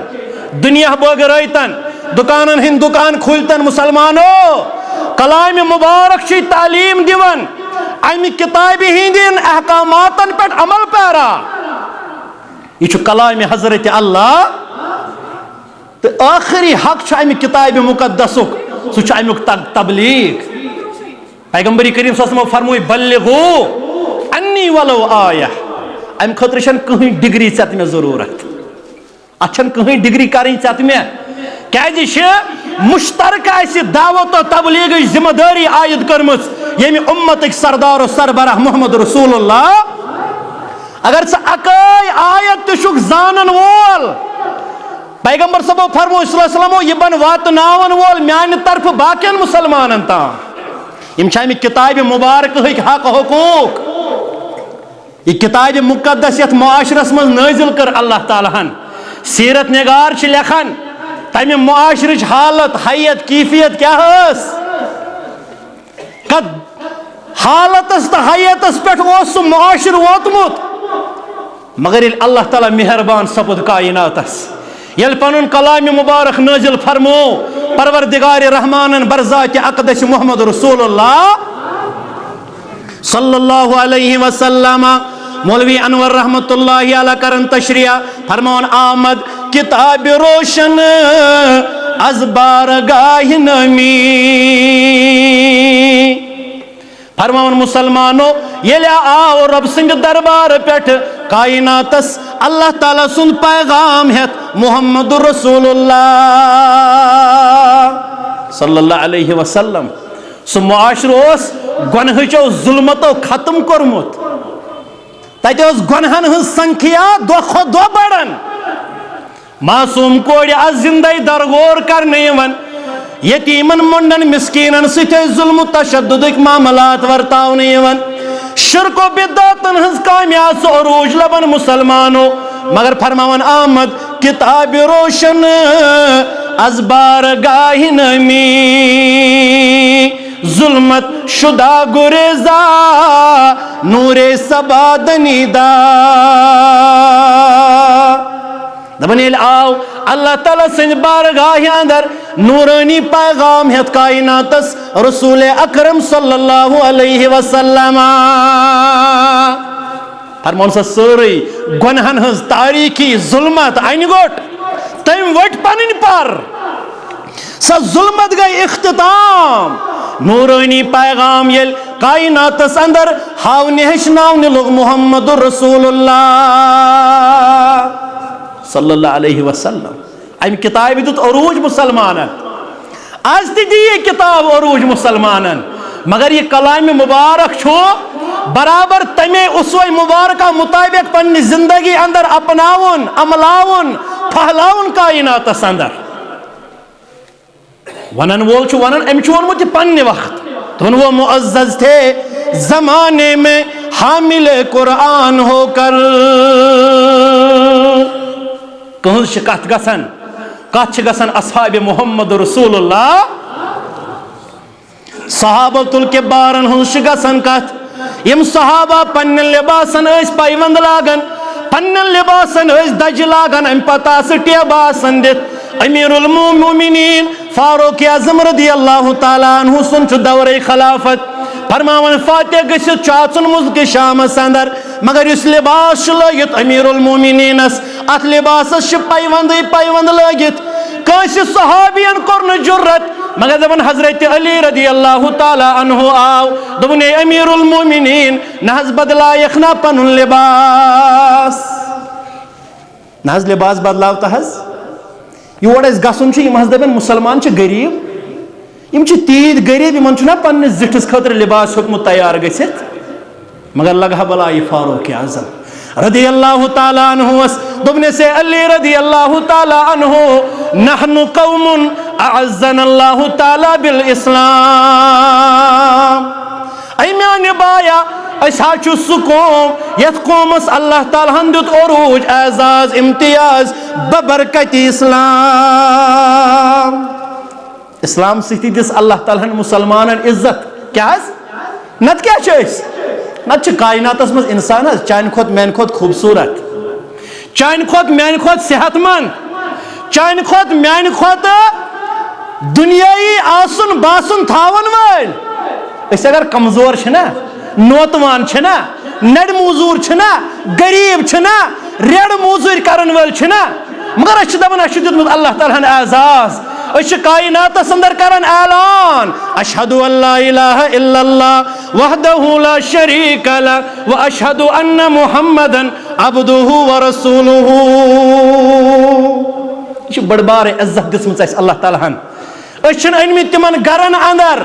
دنیا بغرتن دکانن ہند دکان کھلتن. مسلمانو کلام مبارک چھ تعلیم دیون امی کتاب ہندین احکاماتن پہ عمل پیرا. یہ کلام حضرت اللہ تو آخری حق چھ امی کتاب مقدسک سہ امیک تبلیغ. پیغمبر کریم صلی اللہ علیہ وسلم فرموی بلغو انی ولو آیہ ام خطر چھن کہیں ڈگری ژت میں ضرورت اچھن کہیں ڈگری کریں ژت میں کیازِ مشترکہ اس دعوت و تبلیغ ذمہ داری عائد کرمز یمی امتک سردار و سربراہ محمد رسول اللہ اگر سا اکائی آیت تشک زانن وول پیغمبر صبح فرمو صلی اللہ علیہ وسلم یہ بن واتناون وول میان طرف باقین مسلمانن تا یم چھامی کتاب مبارک حق حقوق یہ کتاب مقدس یت معاشرس من نازل کر اللہ تعالیٰ ہن سیرت نگار چھ لکھن تمہ معاشرچ حالت حیت کیفیت کیا ہس کد حالتس تو حیتس پہ اس معاشر ووتمت مگر اللہ تعالیٰ مہربان سپد کائناتس یل پنن کلام مبارک نازل فرمو پروردگار رحمانن برذات اقدس محمد رسول اللہ صلی اللہ علیہ وسلم مولوی انور رحمت اللہ علیہ کرن تشریح فرمان آمد کتاب روشن از بارگاہ نمی فرمان مسلمانو یل آو رب سنگ دربار پیٹھ کائناتس اللہ تعالیٰ سن پیغام ہیت محمد رسول اللہ صلی اللہ علیہ وسلم سو معاشر اس گنہچو ظلمتو ختم کرمت تاکہ اس گنہن ہن سنکھیا دو خود دو بڑن معصوم کوڑی از زندگی درگور کرنے ون یتیمن منڈن مسکینن ستے ظلم و تشدد معاملات ورتاونے ون شرک و بدعتن ہنس کامیاز سو عروج لبن مسلمانو مگر فرماون آمد کتاب روشن از بارگاہ نمی ظلمت شدہ گریزا نور سبا دنیدا دبنیل آو اللہ تعالیٰ سن بارگاہ اندر نورانی پیغام ہیت کائناتس رسول اکرم صلی اللہ علیہ وسلم فرمان سا سوری گنہن ہز تاریکی ظلمت آئین گوٹ تیم وٹ پنن پر سا ظلمت گئی اختتام نورانی پیغام یل کائناتس اندر ہاونی ہشناونی لوگ محمد رسول اللہ صلی اللہ علیہ وسلم ام کتاب دیت عروج مسلمانن آج تی دی یہ کتاب عروج مسلمانن مگر یہ کلام مبارک چھو برابر تمہیں اسوہ مبارکہ مطابق پنی زندگی اندر اپناون عملاون پہلاون کائناتس اندر ونن وول چھو ونن ام چھو ونمو تی پنی وقت تو وہ معزز تھے زمانے میں حامل قرآن ہو کر کہن شکت گسن کت گسن اصحاب محمد رسول اللہ صحابۃ الکبارن ہنش گسن کت یم صحابہ پنن لباسن اس پیوند لاگن پنن لباسن اس دج لاگن ام پتا سٹیا باسن دت امیر المومنین فاروق اعظم رضی اللہ تعالیٰ عنہ سن چھ دور خلافت فرماون فاتح گسیت چاچن مزک شام اندر مگر اس لباس لگت امیر المومنین ات لباس پیوند لگت کانسی صحابین کرن جرت مگر دبن حضرت علی رضی اللہ تعالی عنہ آو دبن امیر المومنین نحز بدلا یخنا پنن لباس نحز لباس بدلاو تحز یور اس گسن چھ یم حض دبن مسلمان چھ غریب یم چھ تیت غریب یمن چھنا پنن زٹھس خاطر لباس حکم تیار گژھت مگر لگہ بلائی فاروق اعظم رضی اللہ تعالیٰ عنہ دبن سے علی رضی اللہ تعالیٰ عنہ نحن قوم اعزن اللہ تعالیٰ بالاسلام ایمیان بایا ایسا چھو سکوم یت قومس اللہ تعالیٰ ہندت عروج اعزاز امتیاز ببرکت اسلام سیتی دس اللہ تعالیٰ مسلمان عزت کیا ہے نت کیا چیز نت چھ کائناتس مز انسان چان کھوت مین کھوت خوبصورت چان کھوت مین کھوت صحت مند چان کھوت مین کھوت دنیای آسن باسن تھاون وال اس اگر کمزور چھنا نوتوان چھنا نڑ موزور چھنا غریب چھنا ریڑ موزور کرن وال چھنا مگر اچھ دبن اچھ دیتمت اللہ تعالیٰ ہن اعزاز اچھ کائنات اندر کرن اعلان اشہدو ان لا الہ الا اللہ وحدہ لا شریک لہ واشہدو ان محمدن عبدہ ورسولہ. یہ بڑ بار عزت دسمت اس اللہ تعالیٰ ہن. اچھن انمت تمن گرن اندر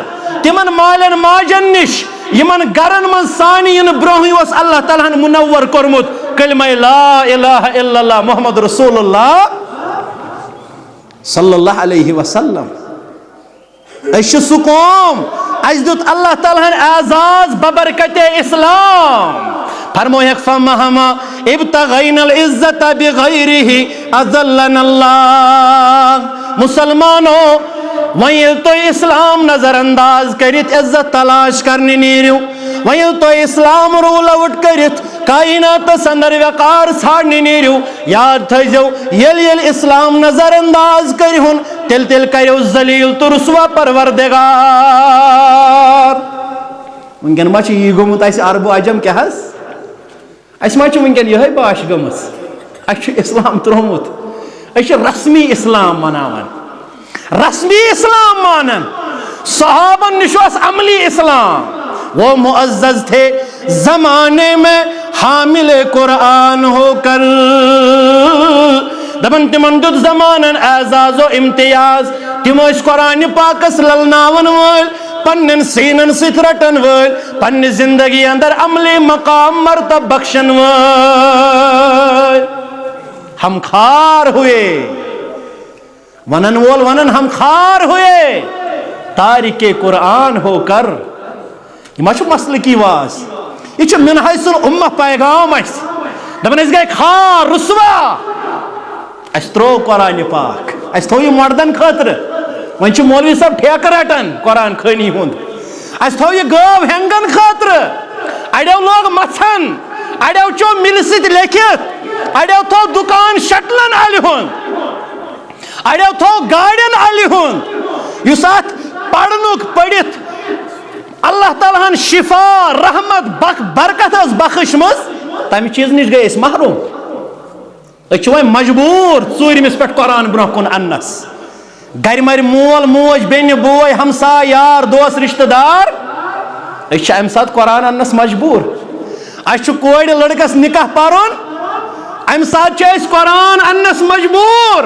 تمن مالن ماجن نش یمن گرن من سانی ین برونہی وس اللہ تعالیٰ ہن منور کرمت کلمہ لا الہ الا اللہ محمد رسول اللہ صلی اللہ علیہ وسلم. اش سکوم اس دت اللہ تعالیٰ ہن اعزاز ببرکت اسلام. فرمویک فمہما ابتغین العزت بغیرہ اذلنا اللہ. مسلمانوں ویل تو اسلام نظر انداز کرت عزت تلاش کرنے نیرو. ویل تو اسلام رول آؤٹ کرت کائنات اندر وقار ژھانڈنے نیرو. یاد تھیزو یل یل اسلام نظر انداز کرہن تیل تیل کرو ذلیل تو رسوا پروردگار. ونکن ما چھ یہ گومت اس عرب و عجم کیا حس اس ما چھ ونکن یہ باش گمس اس اسلام ترومت اس رسمی اسلام مناون رسمی اسلام مانن. صحابہ نشواس عملی اسلام. وہ معزز تھے زمانے میں حامل قرآن ہو کر. دبن تمن دت زمانن اعزاز و امتیاز. تم اس قرآن پاکس للناون ول پنن سینن ست رٹن ول پن زندگی اندر عملی مقام مرتب بخشن ول. ہم خار ہوئے ونن وول ونن ہم خار ہوئے تارک قرآن ہو کر. یہ ما چھ مسئلہ کی واز یہ چھ منحیث الامہ پیغام اس دپن اس گئے خار رسوا. اس ترو قرآن پاک اس تھو یہ مردن خاطر ون چھ مولوی صاحب ٹھیکہ رٹن قرآن خانی ہند. اس تھو یہ گو ہنگن خاطر اڑیو لوگ مچھن اڑیو چو مل ست لیکھت اڑیو تھو دکان شٹلن علی ہند اڑیو تھو گاڑین علی ہند. یس ات پڑھنک پڑھت اللہ تعالیٰ ہن شفا رحمت برکت اس بخش مز تمہ چیز نش گئی اس محروم. اس وی مجبور ژوٗرمِس پٮ۪ٹھ قرآن برونٛہہ کُن اننس. گھر مر مول موج بیٚنہِ بوے ہمساے یار دوس رشتہ دار اس چھ امہ سات قرآن اننس مجبور. اس چھ کورِ لڑکس نکاح پرن امہ سات چھ اس قرآن اننس مجبور.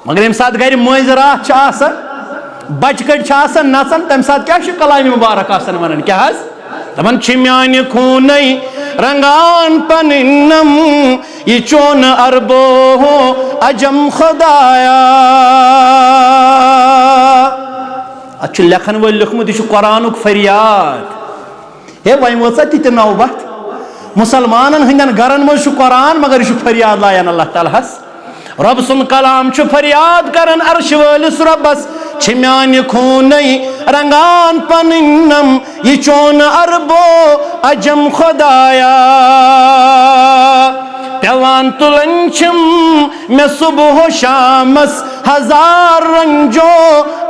مگر امہ سات گھر مٔنٛزۍ راتھ چھ آسان بچہ کڑ چھ آسان نژان تمہ سات کیا چھ کلام مبارک آسان ونان کیا حظ دپان چھ میانہ خونے رنگان پننم یہ چون عربو عجم خدایا. اتھ لکھن ول لیوکھمت یہ قرآنک فریاد. ہے وۄنۍ وٲژا تہِ نوبت مسلمانن ہندین گرن مز قرآن مگر یہ فریاد لایان اللہ تعالیٰ ہس. رب سن کلام چھ فریاد کرن عرش وٲلس ربس چھ میانہ خونے رنگان پننم یہ چون عربو عجم خدایا. پیوان تلن چھم میں صبح و شامس ہزار رنجو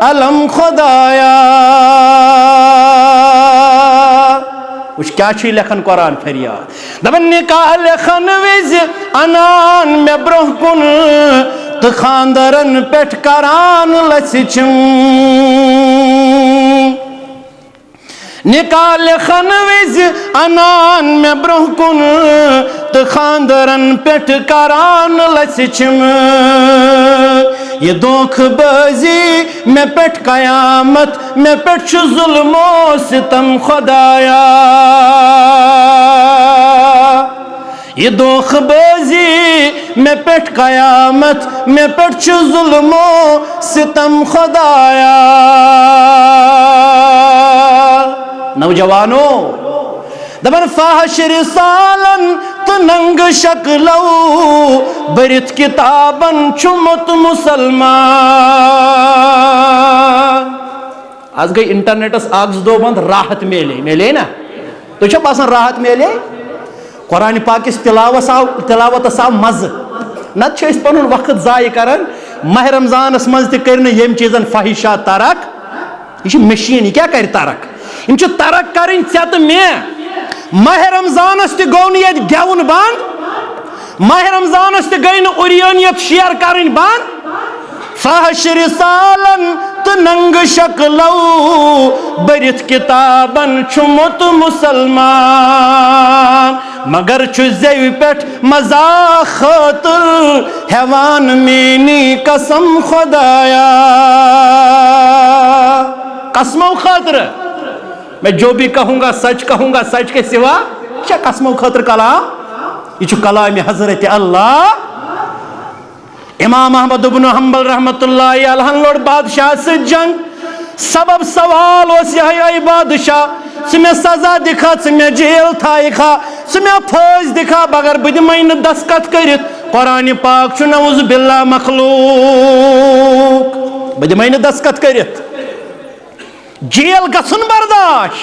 علم خدایا. وچ کیا چھ لکھن قرآن فریاد دپن نکاح لکھن وز انان میں برہ کن تو خاندرن پٮ۪ٹھ کران لژھِ چھم. نکاح لکھن وز انان میں برہ کن تو خاندرن پٮ۪ٹھ کران لژھِ چھم. یہ دھوکھ بازی میں پٮ۪ٹھ قیامت میں پٮ۪ٹھ چھُ ظلم و ستم خدایا. یہ دھوکھ بازی میں پٮ۪ٹھ قیامت میں پٮ۪ٹھ چھُ ظلم و ستم خدایا. نوجوانوں دپن فحش رسالن تو ننگ شکلو برت کتابن چھمت مسلمان. آج گئی انٹرنیٹس اکھ زٕ دۄہ بند راحت میلے نا تو چھا باسان راحت میلے قرآن پاکس تلاوتس آو مزٕ. نت چھ أسۍ پنن وقت ضایع کران ماہ رمضانس مز تہ کرن یم چیزن فحشات ترک. یہ مشین یہ کیا کر ترک یم چھ ترک کرن ژےٚ تہٕ مےٚ. ماہ رمضانس تہ گو نہٕ ییٚتہِ گٮ۪وُن بند ماہ رمضانس تہ گٔے نہٕ اُریانیت شیر کرٕنۍ بند. فحش رسالن تو ننگ شکلو برت کتابن چھمت مسلمان. مگر زیو پٹ مزا خاطر حیوان مینی قسم خدایا قسموں خاطر میں جو بھی کہوں گا سچ کے سوا کیا قسموں خاطر کلام یہ کلام حضرت اللہ امام احمد بن حنبل رحمت اللہ علیہ لوڑ بادشاہ سے جنگ سبب سوال اس یہ بادشاہ میں سزا دکھا میں جیل تھائی کھا میں پھوج دکھا بغیر بدمین دستخط کرت قرآن پاک نعوذ باللہ مخلوق بدمین دستخط کرت جیل گژھن برداشت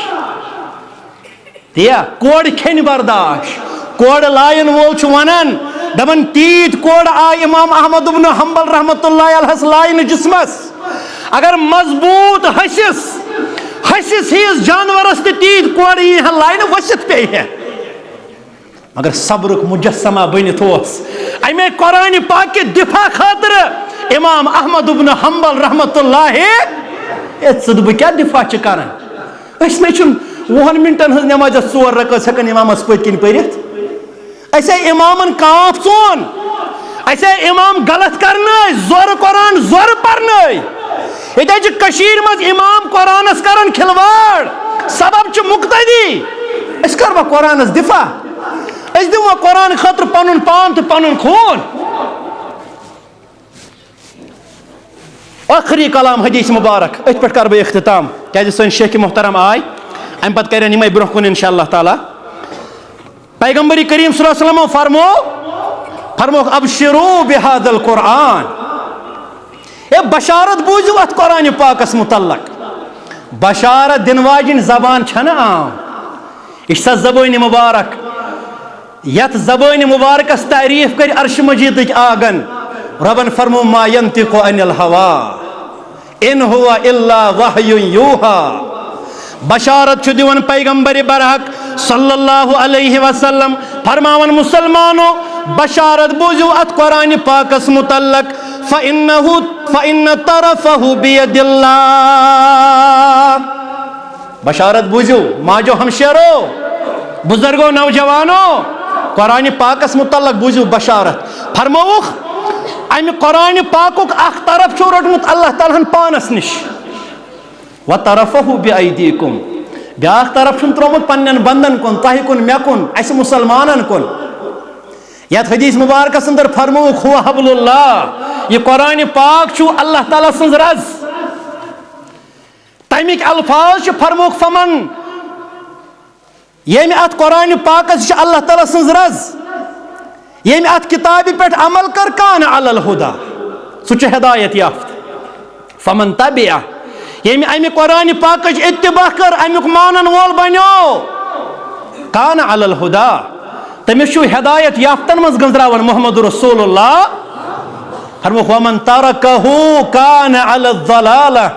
دیا کوڑ کھین برداشت کوڑ لائن وول ونان دپان تیت کوڑ آئی امام احمد بن حنبل رحمت اللہ علیہ لائن جسمس اگر مضبوط حسس ہیس جانورس تیت کوڑ یہ لائن ورست پی ہے مگر صبرک مجسمہ بنت امے قرآن پاک کے دفاع خاطر امام احمد بن حنبل رحمت اللہ ثہ کیا دفاع کران اس میں 20 منٹن ہز نماز 4 رکعت ہکن امامس پت کن پرت ایسے امامن کانپ ژون ایسے امام غلط کرنے زور قرآن زور پرنے یہ کشیر مز امام قرآنس کرن کھلواڑ سبب مقتدی اس کروا قرآنس دفاع اس دمو قرآن خاطر پنن پان تو پنن خون آخری کلام حدیث مبارک ات پہ کر بہ اختتام کیا سن شیخ محترم آئی ام پتہ کرن یمے برہ کن انشاءاللہ تعالی پیغمبر کریم صلی اللہ علیہ وسلم فرمو ابشروا بهذا القرآن اے بشارت بوزو ات قرآن پاکس متعلق بشارت دن واجن زبان چھنا عام اس زبان مبارک یت زبان مبارکس تعریف کر عرش مجید آگن ربن فرمو ما ينطق عن الهوى ان هو الا وحی یوحى بشارت چھ دیون پیغمبر برحق صلی اللہ علیہ وسلم فرماون مسلمانو بشارت بوزو ات قرآن پاکس متعلق فإن طرفه بید اللہ بشارت بوزو ماجو ہمشیرو بزرگو نوجوانو قرآن پاکس متعلق بوزو بشارت فرموخ ام قرآن پاکک اخ طرف چھو رٹمت اللہ تعالیٰ پانس نش وطرفه بأیدیکم بیاخ طرف چھن ترومت پنن بندن کن تاہی کن مے کن اس مسلمانن کن یت حدیث مبارک اندر فرموک ہوا حبل اللہ یہ قرآن پاک چھو اللہ تعالیٰ سنز رز تیمیک الفاظ چھو فرموک فمن یہ میں ات قرآن پاک چھو اللہ تعالیٰ سنز رز یہ میں ات کتابی پیٹ عمل کر کان علی الہدا سچ ہدایت یافت فمن تبعہ یہ میں امی قرآن پاک اتباع کر امیک مانن وول بنیو کان علی الہدا تمس چھو ہدایت یافتن مز گنزراون محمد رسول اللہ فرموک ومن ترکہو کان علی الضلالہ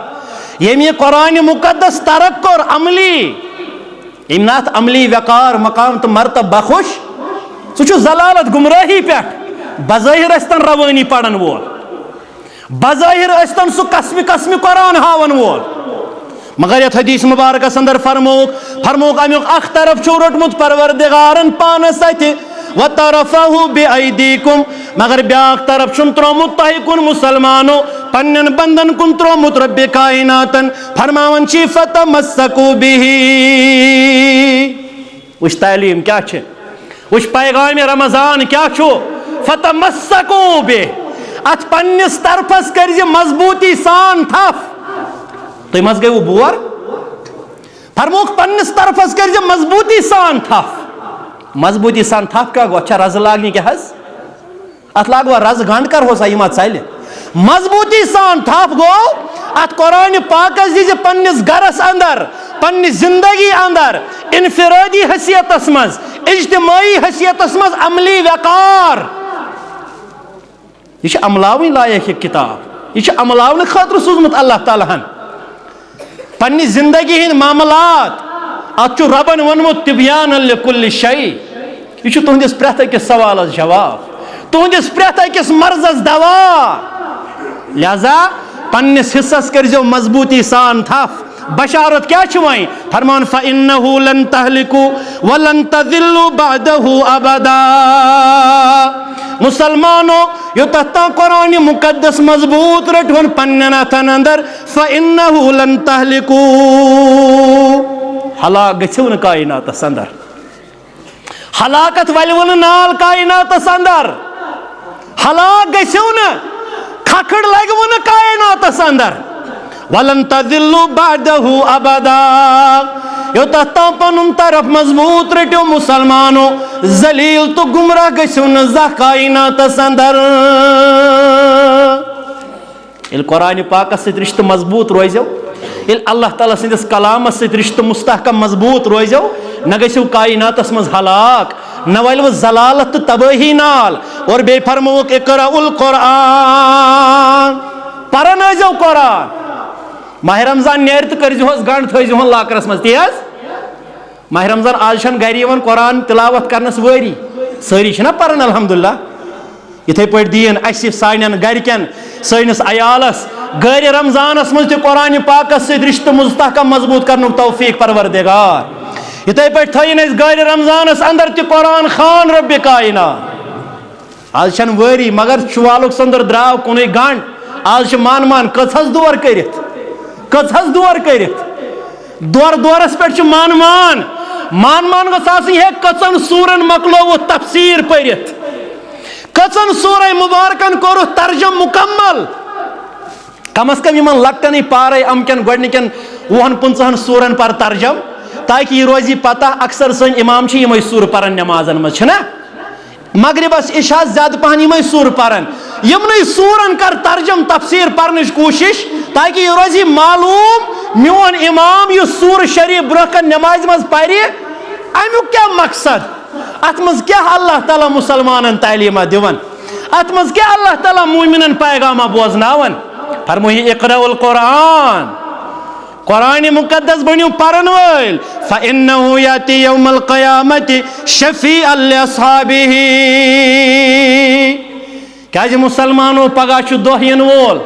یہ میں قرآن مقدس ترک کر عملی امنات عملی وقار مقام تو مرتب بخوش سو ضلالت گمراہی پہ بظاہر استن روانی پڑھن وول بظاہر استن سو قسمی قرآن ہاون وول مگر یہ حدیث مبارک اندر فرموک امیوک اخ طرف چھو رٹمت پروردگارن پانس اتھ وطرفہ بأیدیکم مگر بیاک طرف چھن ترومت تاہی کن مسلمانو پنن بندن کن ترومت رب کائناتن فرماون چی فتمسکو بیہی وش تعلیم کیا چھے وش پیغام رمضان کیا چھو فتمسکو بے ات پنس طرفس کرزی مضبوطی سان تھف تو مز گئی وہ بور فرموک پنس طرفس کرزی مضبوطی سان تھف مضبوطی سان تھف کیا گو اچھا رز لاگنی کیا حس ات لاگو رز گانڈ کر ہو سا یہ مات سائلے مضبوطی سان تھف گو ات قرآن پاکس دیجی پنس گرس اندر پنس زندگی اندر انفرادی حیثیت اسمز اجتماعی حیثیت اسمز عملی وقار یہ عملاوی لائق کتاب یہ عملاوی خاطر سوزمت اللہ تعالیٰ پنی زندگی ہند معاملات اتو ربن ونمت تبیان لکل شیء یہ تہندس پریت اکس سوالس جواب تہندس پریت اکس مرضس دوا لہذا پنس حصص کرزو مضبوطی سان تھف بشارت کیا چھ وائیں فرمان فَإِنَّهُ لَن تَهْلِكُوا وَلَن تَذِلُّوا بَعْدَهُ أَبَدًا مسلمانو یوتتا قرآن مقدس مضبوط رٹون پنن اتھن اندر فَإِنَّهُ لَن تَهْلِكُوا ہلاک گژھو نہ کائناتس اندر ہلاکت ولون نال کائناتس اندر ہلاک گژھو نہ کھکھڑ لگو نہ کائناتس اندر وَلَن تَذِلُّوا بَعْدَهُ أَبَدًا یوتتا پنن طرف مضبوط رٹو مسلمانو ذلیل تو گمراہ گژھو نہ زانہہ کائناتس اندر یل قرآن پاکس سۭتۍ رشتہ مضبوط روزو یل اللہ تعالیٰ سندس کلامس سۭتۍ رشتہ مستحکم مضبوط روزو نہ گژھو کائناتس مز ہلاک نہ ولو ضلالت تو تباہی نال اور بے فرموک اقرأوا القرآن پرن ٲسۍزیو قرآن ماہ رمضان نیرِ تو کرزیوس گنڈ تھٲیزیوہن لاکرس مز تی حظ ماہ رمضان آز چھن گھرِ یِوان قرآن تلاوت کرنس وٲری سٲری چھنا پران الحمدللہ یِتھے پٲٹھۍ دین اسہِ سانٮ۪ن گرِکٮ۪ن سٲنِس عیالس گھرِ رمضانس مز تہِ قرآن پاکس سۭتۍ رشتہٕ مستحکم مضبوط کرنُک توفیق پروردگار یِتھے پٲٹھۍ تھٲیِن اسہِ گھرِ رمضانس اندر تہِ قرآن خان رب کائنات آز چھن وٲری مگر شوالُک سنٛدر درٛاو کُنُے گنڈ آز چھِ مان کٔژ دور کٔرِتھ دور کٔرِتھ دورس پٮ۪ٹھ چھُ مان گٔژھ آسٕنۍ ہے کٔژن سوٗرن مۄکلووُتھ تفسیٖر پٔرِتھ کٔژن سوٗرے مُبارکن کوٚرُتھ ترجم مکمل کم از کم یمن لۄکٹنٕے پارے امکٮ۪ن گۄڈنِکٮ۪ن 20-25 سوٗرن پر ترجم تاکہ یہ روزی پتہ اکثر سن امام چھ یمے سور پرن نمازن مز چھنا مغربس عشاء زیادہ پہن یمے سور پرن یمنے سورن کر ترجم تفسیر پرنچ کوشش تاکہ یہ روزی معلوم میون امام یہ سور شریف برکن نماز مز پری امیک کیا مقصد ات مز کیا اللہ تعالی مسلمانن تعلیمہ دیون ات مز کیا اللہ تعالی مومنن پیغامہ بوزناون فرموہی اقرأوا القرآن قرآن مقدس بنیو پرن ویل فَإِنَّهُ يَأْتِي يَوْمَ الْقِيَامَةِ شَفِيعًا لِأَصْحَابِهِ کیا جی مسلمانو پگاہ چھ دۄہ ین وول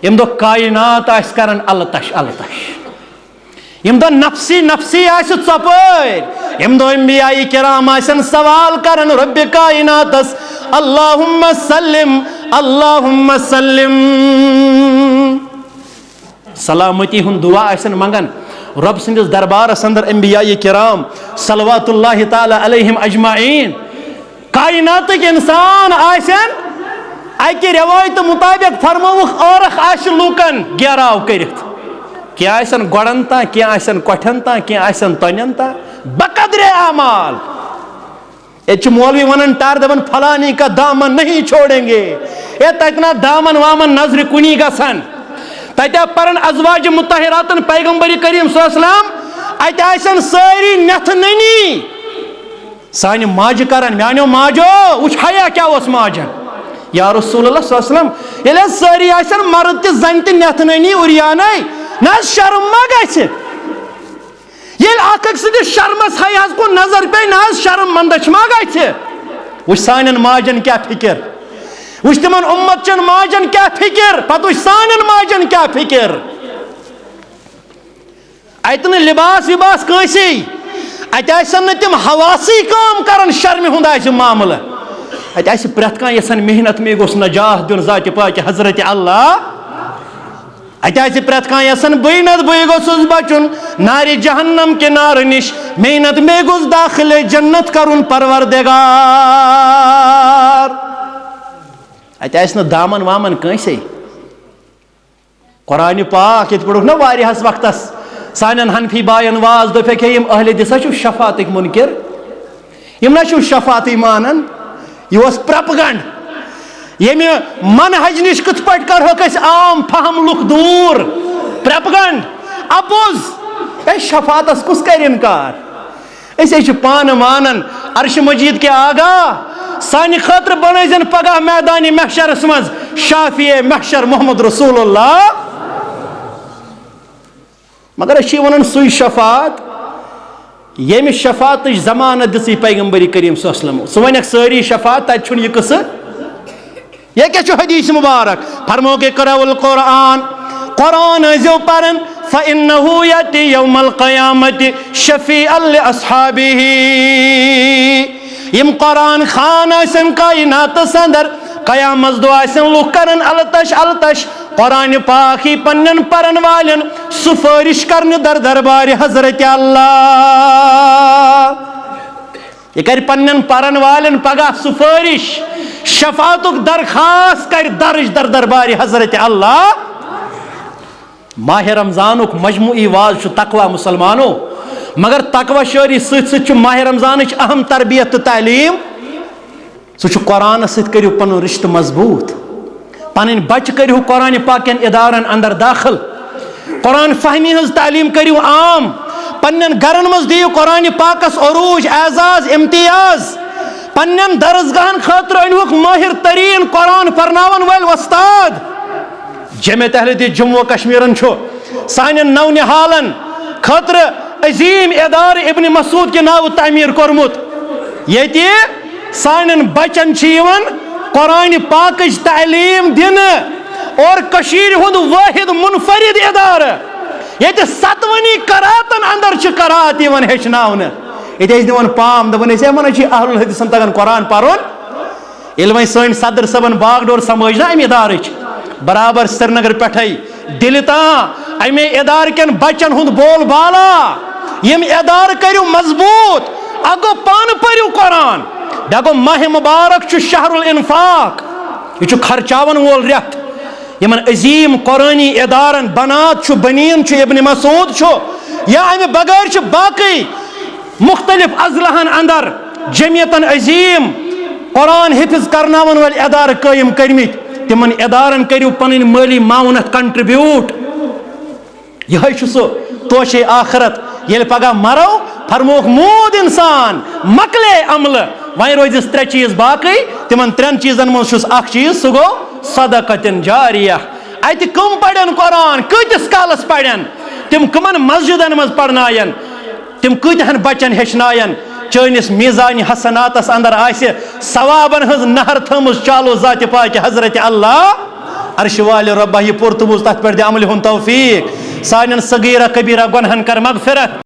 یم دۄہ کائنات آس کرن التش یم دۄہ نفسی نفسی آس ژۄپٲرۍ یم دۄہ انبیاء کرام آسن سوال کرن رب کائناتس اللہم سلم سلامتی ہن دعا آسن منگن رب سندس دربارس اندر انبیاء کرام صلوات اللہ تعالی علیہم اجمعین کائناتک انسان آسن اکہ روایت مطابق فرموک اورخ آس لوکن گیراو کرت کیا آسن گوڑن تا کیا آسن کوٹھن تا کیا آسن تنین تا بقدر اعمال ایچ مولوی ونن ٹار دبن فلانی کا دامن نہیں چھوڑیں گے اے تکنا دامن وامن نظر کنی گسن تتہ پرن ازواج مطہراتن پیغمبر کریم صلی اللہ علیہ وسلم ات آسن ساری نتھ ننی سان ماج کرن میانو ماجو وچ حیا کیا اس ماجن یا رسول اللہ صلی اللہ علیہ وسلم یل ساری آسن مرد تہ زن تہ نتھ ننی اریانے نہ شرم ما گژھِ یل اکھ سد شرمس حیاس کو نظر پہ نہ شرم مندچ ما گژھِ وچ سانن ماجن کیا فکر وچ تمن امت چن ماجن کیا فکر پتہ وچ سانن ماجن کیا فکر اتن لباس وباس کانسی ات آسن تم حواسی کام کرن شرم ہند آس معاملہ ات آس پرت کان یسن محنت میں گوس نجات دن ذات پاک حضرت اللہ ات آس پرت کان یسن بے نت بے گوسس بچن نار جہنم کے نار نش محنت میں گوس داخل جنت کرن پروردگار ات آس دامن وامن کنسی قرآن پاک یہ پڑھوک نا واریہس وقتس سانن حنفی بائن واز دپیک ہے یم اہل دسا چھو شفاعتک منکر یم نا چھو شفاعت مانن یہ اس پرپگنڈ یم منہج نش کت پٹ کرہوک اس عام فہم لک دور پرپگنڈ اپوز اے شفاعتس کس کر انکار اسے چھ پان مانن عرش مجید کے آگاہ سانی خاطر بنائزن پگاہ میدانی محشر اسمز شافی محشر محمد رسول اللہ مگر اچھی ونن سوئی شفاعت یم شفاعت زمانہ دسی پیغمبری کریم صلی اللہ علیہ وسلم سوینک ساری شفاعت تات چھن یہ قصہ یہ کیا چھو حدیث مبارک فرمو کہ اقرأوا القرآن قرآن ٲسۍزیو پران فإنه يأتي يوم القيامة شفيعا لأصحابه. یم قرآن خان آسن کائناتس اندر قیامت دو آسن لوگ کرن التش التش قرآن پاکی پنن پرن والن سفارش کرن در دربار حضرت اللہ. یہ کر پنن پرن والن پگہ سفارش شفاعتک درخواست کر درج در دربار حضرت اللہ. ماہ رمضانک مجموعی واز چھ تقوی مسلمانو، مگر تقوی شعری ست ست ماہ رمضانچ اہم تربیت تو تعلیم سہ قرآن ست کریو پن رشتہ مضبوط، پن بچہ کریو قرآن پاکن ادارن اندر داخل، قرآن فہمی ہز تعلیم کریو عام، پنن گرن مز دیو قرآن پاکس عروج اعزاز امتیاز، پنن درسگاہن خاطر انوک ماہر ترین قرآن پرناون ول وستاد. جمعیت اہل جموں کشمیرن چھو سانن نو نہالن خاطر عظیم ادار ابن مسعود کے ناو تعمیر کورمت، یتی سانن بچن چیون قرآن پاکج تعلیم دن اور کشیر ہند واحد منفرد ادار یتی ستونی کراتن اندر چھ کرات یون ہچناون. یتی اس دون پام دپن اس من چھ اہل الحدیثن تگن قرآن پرون. یل وین سن صدر صبن باغ ڈور سمجھنا ام ادارچ برابر سرینگر پٹھائی دل تان امے ادار کن بچن ہند بول بالا. یم ادار کریو مضبوط، اگو پان پریو قرآن. بیاگو ماہ مبارک چھ شہر الانفاق، یہ چھ خرچاون وول ریت. یمن عظیم قرآنی ادارن بنات چھ بنین چھ ابن مسعود چھ یا امہ بغیر چھ باقی مختلف اضلاعن اندر جمعیتن عظیم قرآن حفظ کرناون ول ادار قائم کرمت. تمن ادارن کریو پنن مالی معاونت کنٹریبیوٹ. یہ سہ توشے آخرت یل پگہ مرو فرموک مود انسان مکلے عمل وہیں روزس ترے چیز باقی. تمن ترین چیزن من اخ چیز سہ گو صدقۃ جاریہ. ات کم پڑھن قرآن، کتس کالس پڑھن، تم کمن مسجدن مز پڑھنائن، تم کتہن بچن ہچنائن. چانس میزان حسناتس اندر آسہ ثوابن ہز نہر تھمز چالو ذات پاک حضرت اللہ. عرش وال ربہ یہ پورتمز تت پہ عمل ہن توفیق. سانن صغیرہ کبیرہ گنہن کر مغفرت.